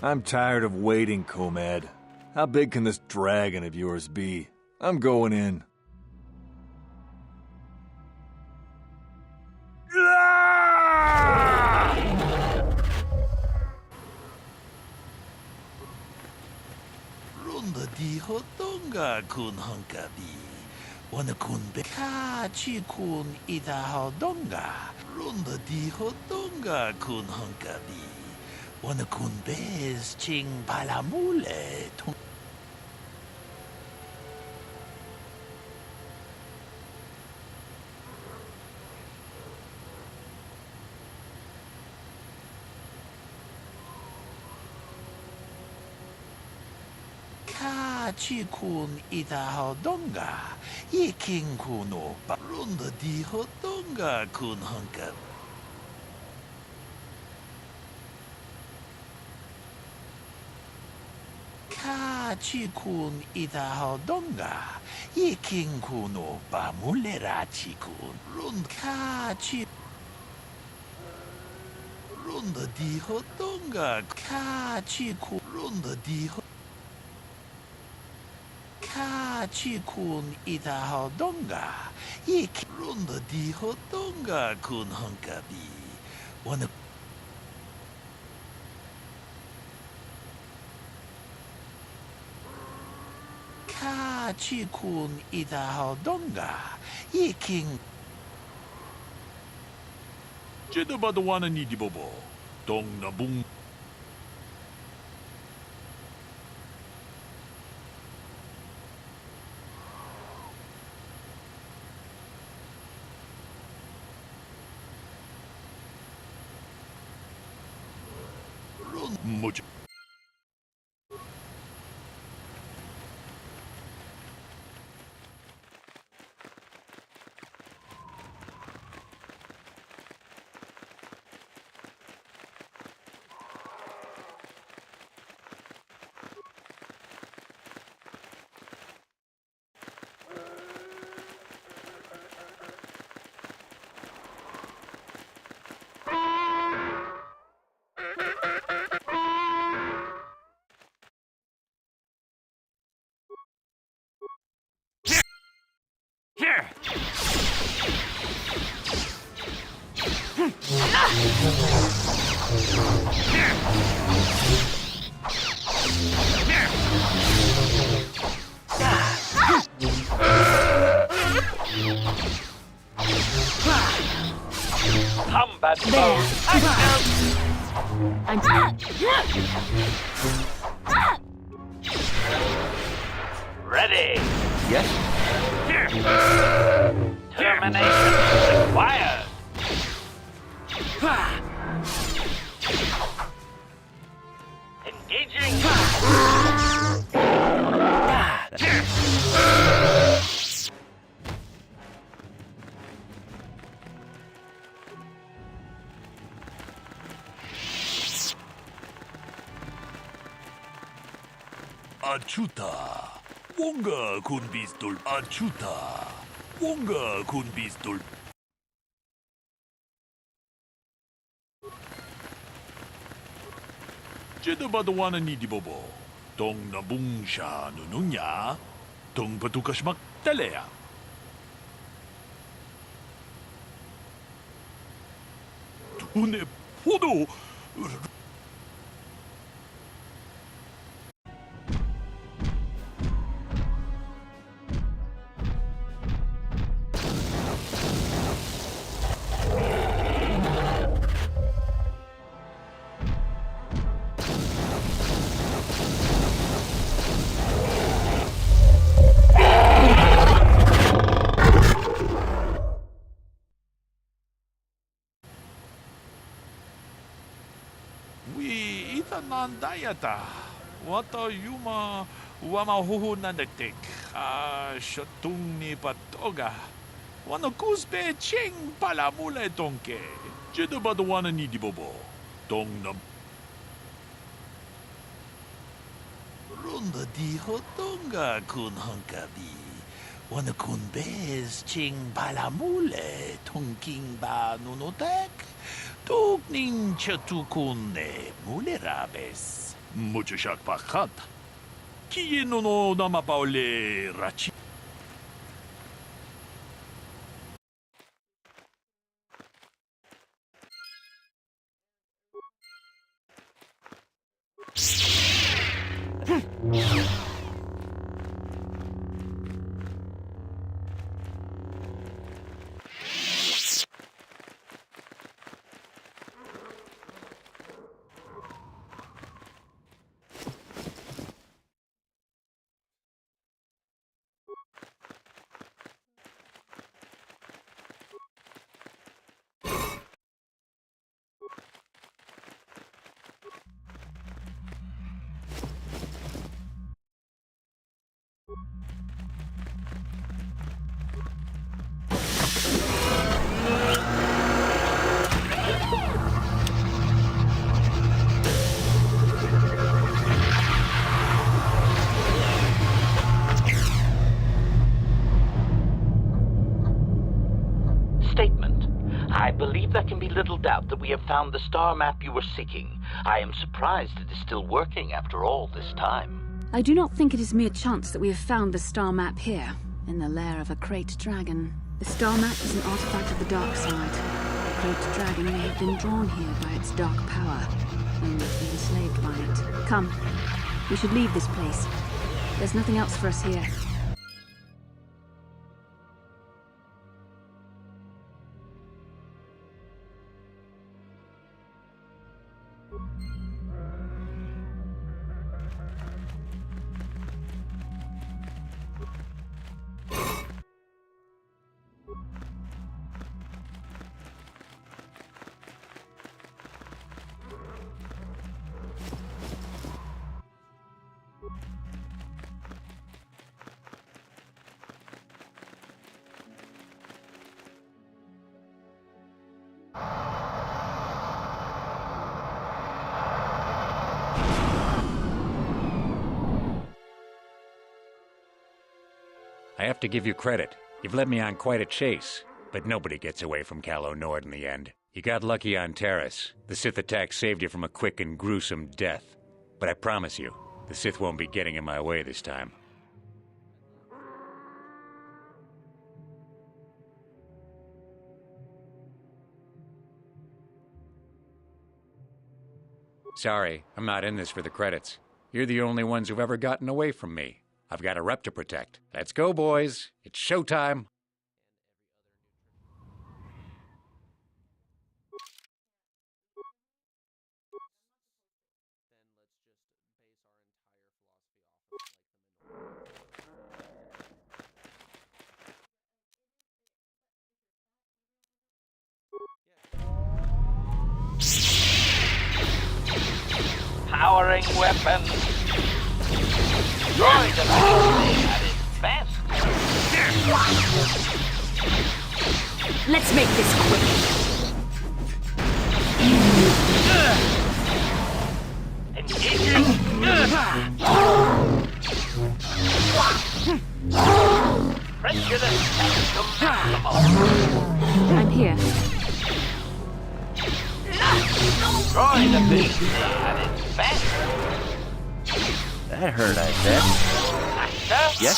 I'm tired of waiting, Comed. How big can this dragon of yours be? I'm going in. Runda di hodonga kun hunkabi. Wana kun beka chi kun ida hodonga. Runda di hodonga kun hunkabi. Wana kun bez ching palamule. Chi kun ida hodonga. Ye king kuno ba. Runda di hodonga kun hunkabi. Chi kun ida hodonga. Ye king kuno ba mulera chi kun. Runda chi. Runda di hodonga. Chi kun. Runda di hodonga. Chi kun ida hodonga. Ye runda di hodonga kun hunkabi. Wana chi kun ida hodonga. Ye king Jedabadawana ni dibobo. Dong na bung. Much. Combat mode active. Ready. Yes? Termination required. Engaging. Achuta. Wonga kun pistol. Achuta. Wonga kun pistol. Jedabadawana ni dibobo. Tong nabung siya nununya. Tong patukas magtalea. Tune podo. Nandayata. Wata yuma wamahuhu nandatik. Shatung ni patoga. Wana kuspe ching palamule tonke. Jedabadawana ni dibobo. Tong na. Runda di hodonga kun hunkabi. Wana kun bez ching palamule tongking ba nunotek. Tukning chatukune mulerabes. Mucho shak pakat. Kiye no nama paole rachi. I believe there can be little doubt that we have found the star map you were seeking. I am surprised it is still working after all this time. I do not think it is mere chance that we have found the star map here, in the lair of a crate dragon. The star map is an artifact of the dark side. The crate dragon may have been drawn here by its dark power, only to be enslaved by it. Come, we should leave this place. There's nothing else for us here. I have to give you credit. You've led me on quite a chase. But nobody gets away from Calo Nord in the end. You got lucky on Terrace. The Sith attack saved you from a quick and gruesome death. But I promise you, the Sith won't be getting in my way this time. Sorry, I'm not in this for the credits. You're the only ones who've ever gotten away from me. I've got a rep to protect. Let's go, boys. It's showtime. Powering weapons. Droid ability at its best. Let's make this quick. Engaging. Prejudice to maximum. I'm here. Droid ability at its best. That hurt, I bet. Yes?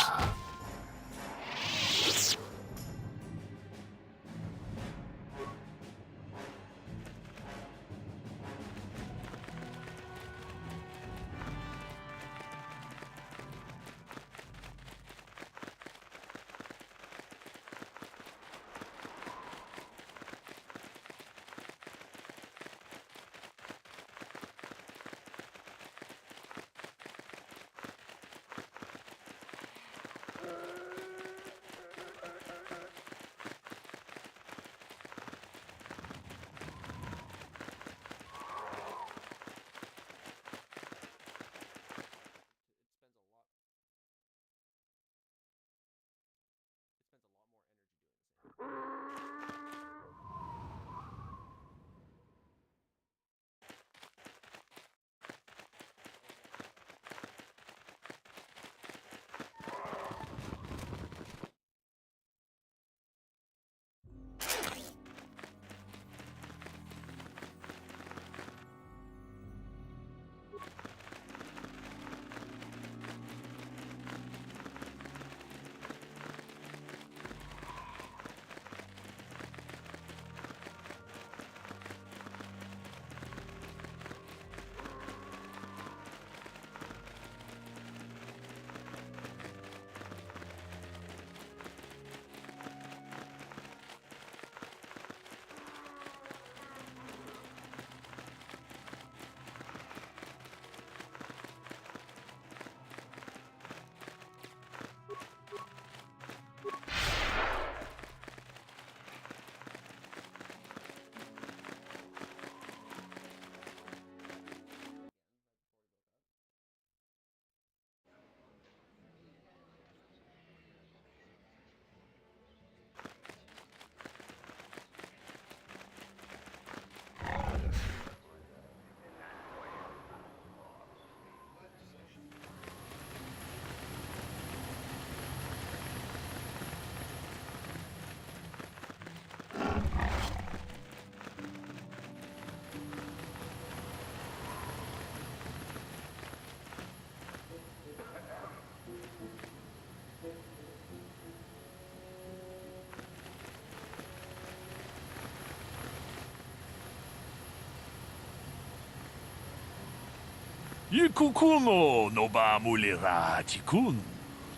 Ikukuno noba mulira tikun.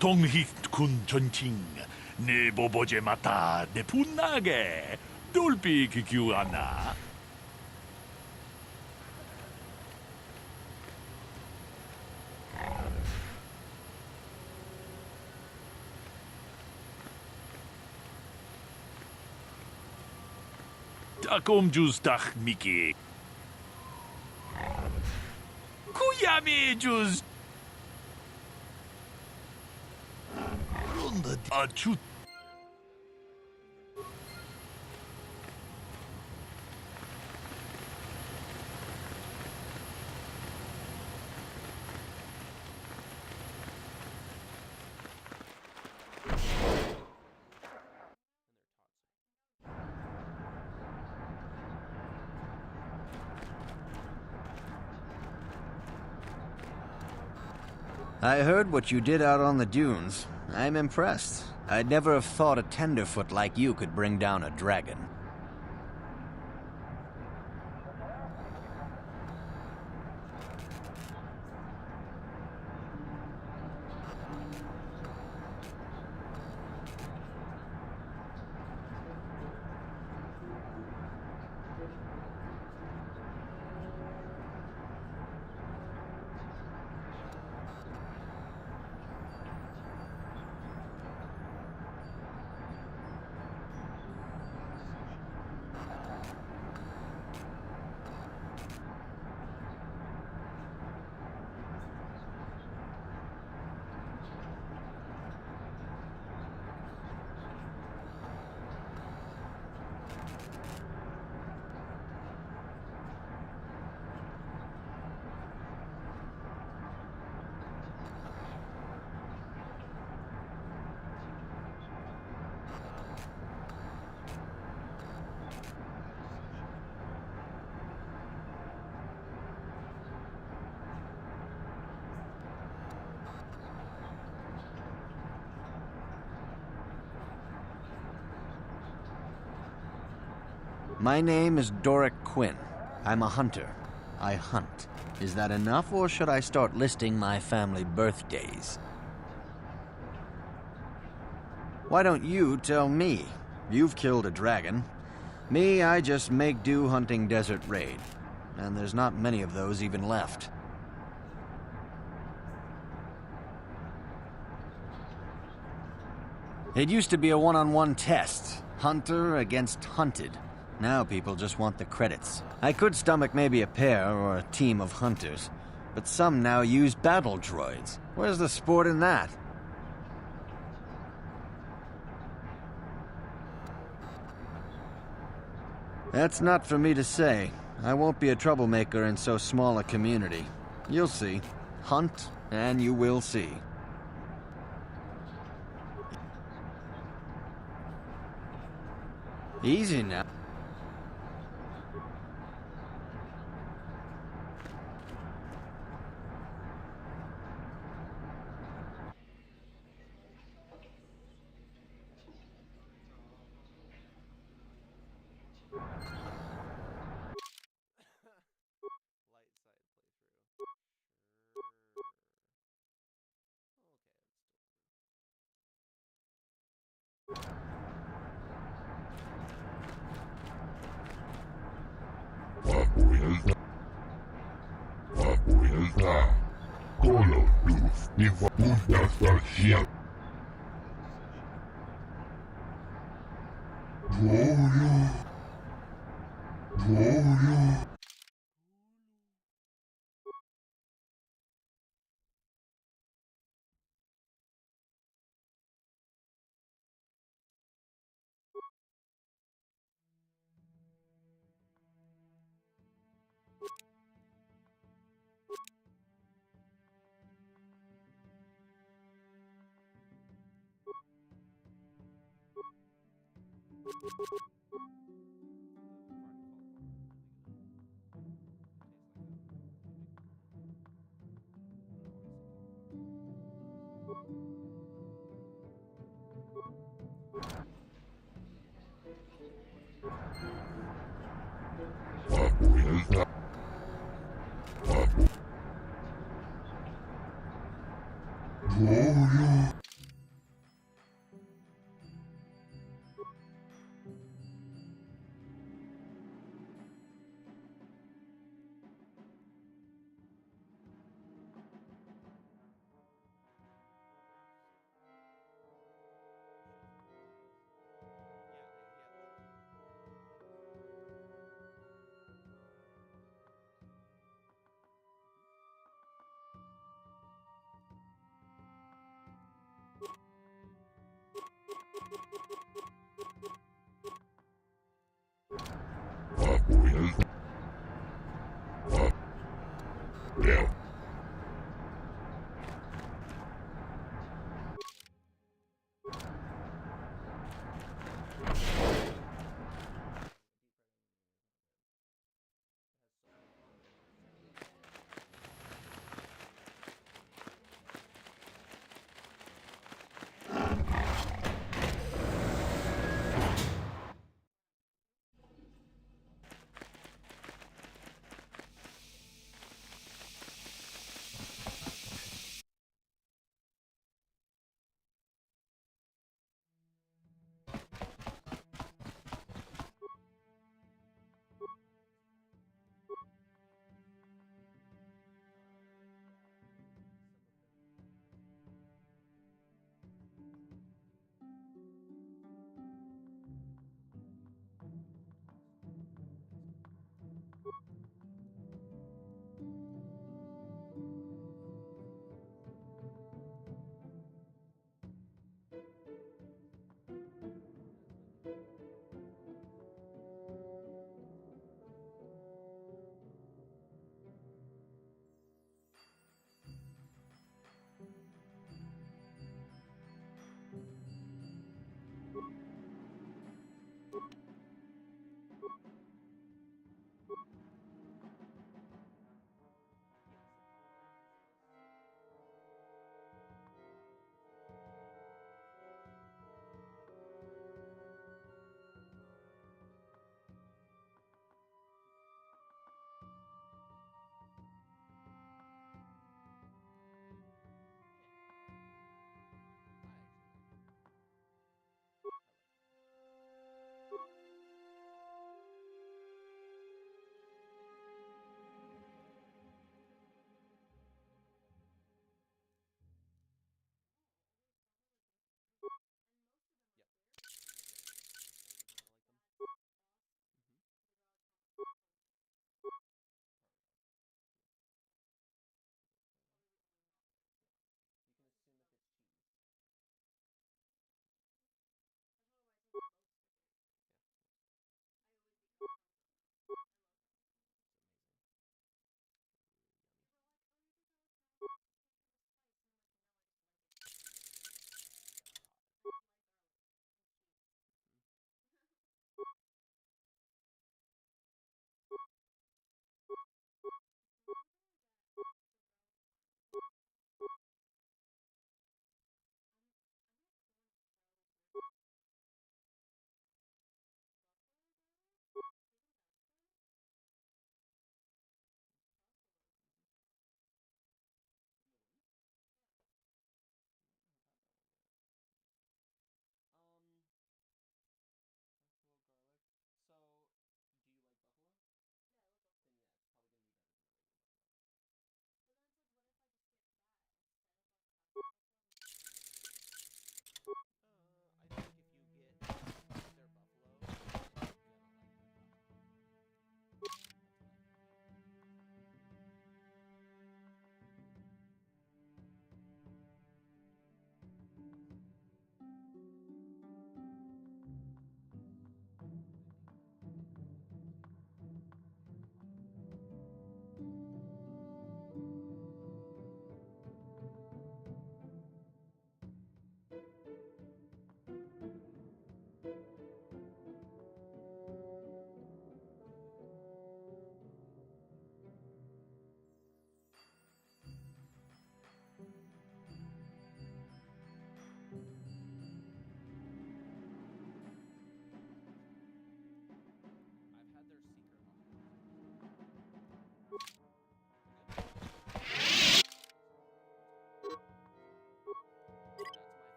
Tonghit kun chonching. Ne boboje mata de punage. Dolpi kikiuana. Takom jus tach Mickey. Kuyami jus. Runda achut. I heard what you did out on the dunes. I'm impressed. I'd never have thought a tenderfoot like you could bring down a dragon. My name is Doric Quinn. I'm a hunter. I hunt. Is that enough, or should I start listing my family birthdays? Why don't you tell me? You've killed a dragon. Me, I just make do hunting desert raid. And there's not many of those even left. It used to be a one-on-one test. Hunter against hunted. Now people just want the credits. I could stomach maybe a pair or a team of hunters, but some now use battle droids. Where's the sport in that? That's not for me to say. I won't be a troublemaker in so small a community. You'll see. Hunt, and you will see. Easy now.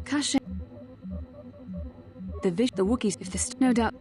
Kasha. The Wookiees, if this, no doubt.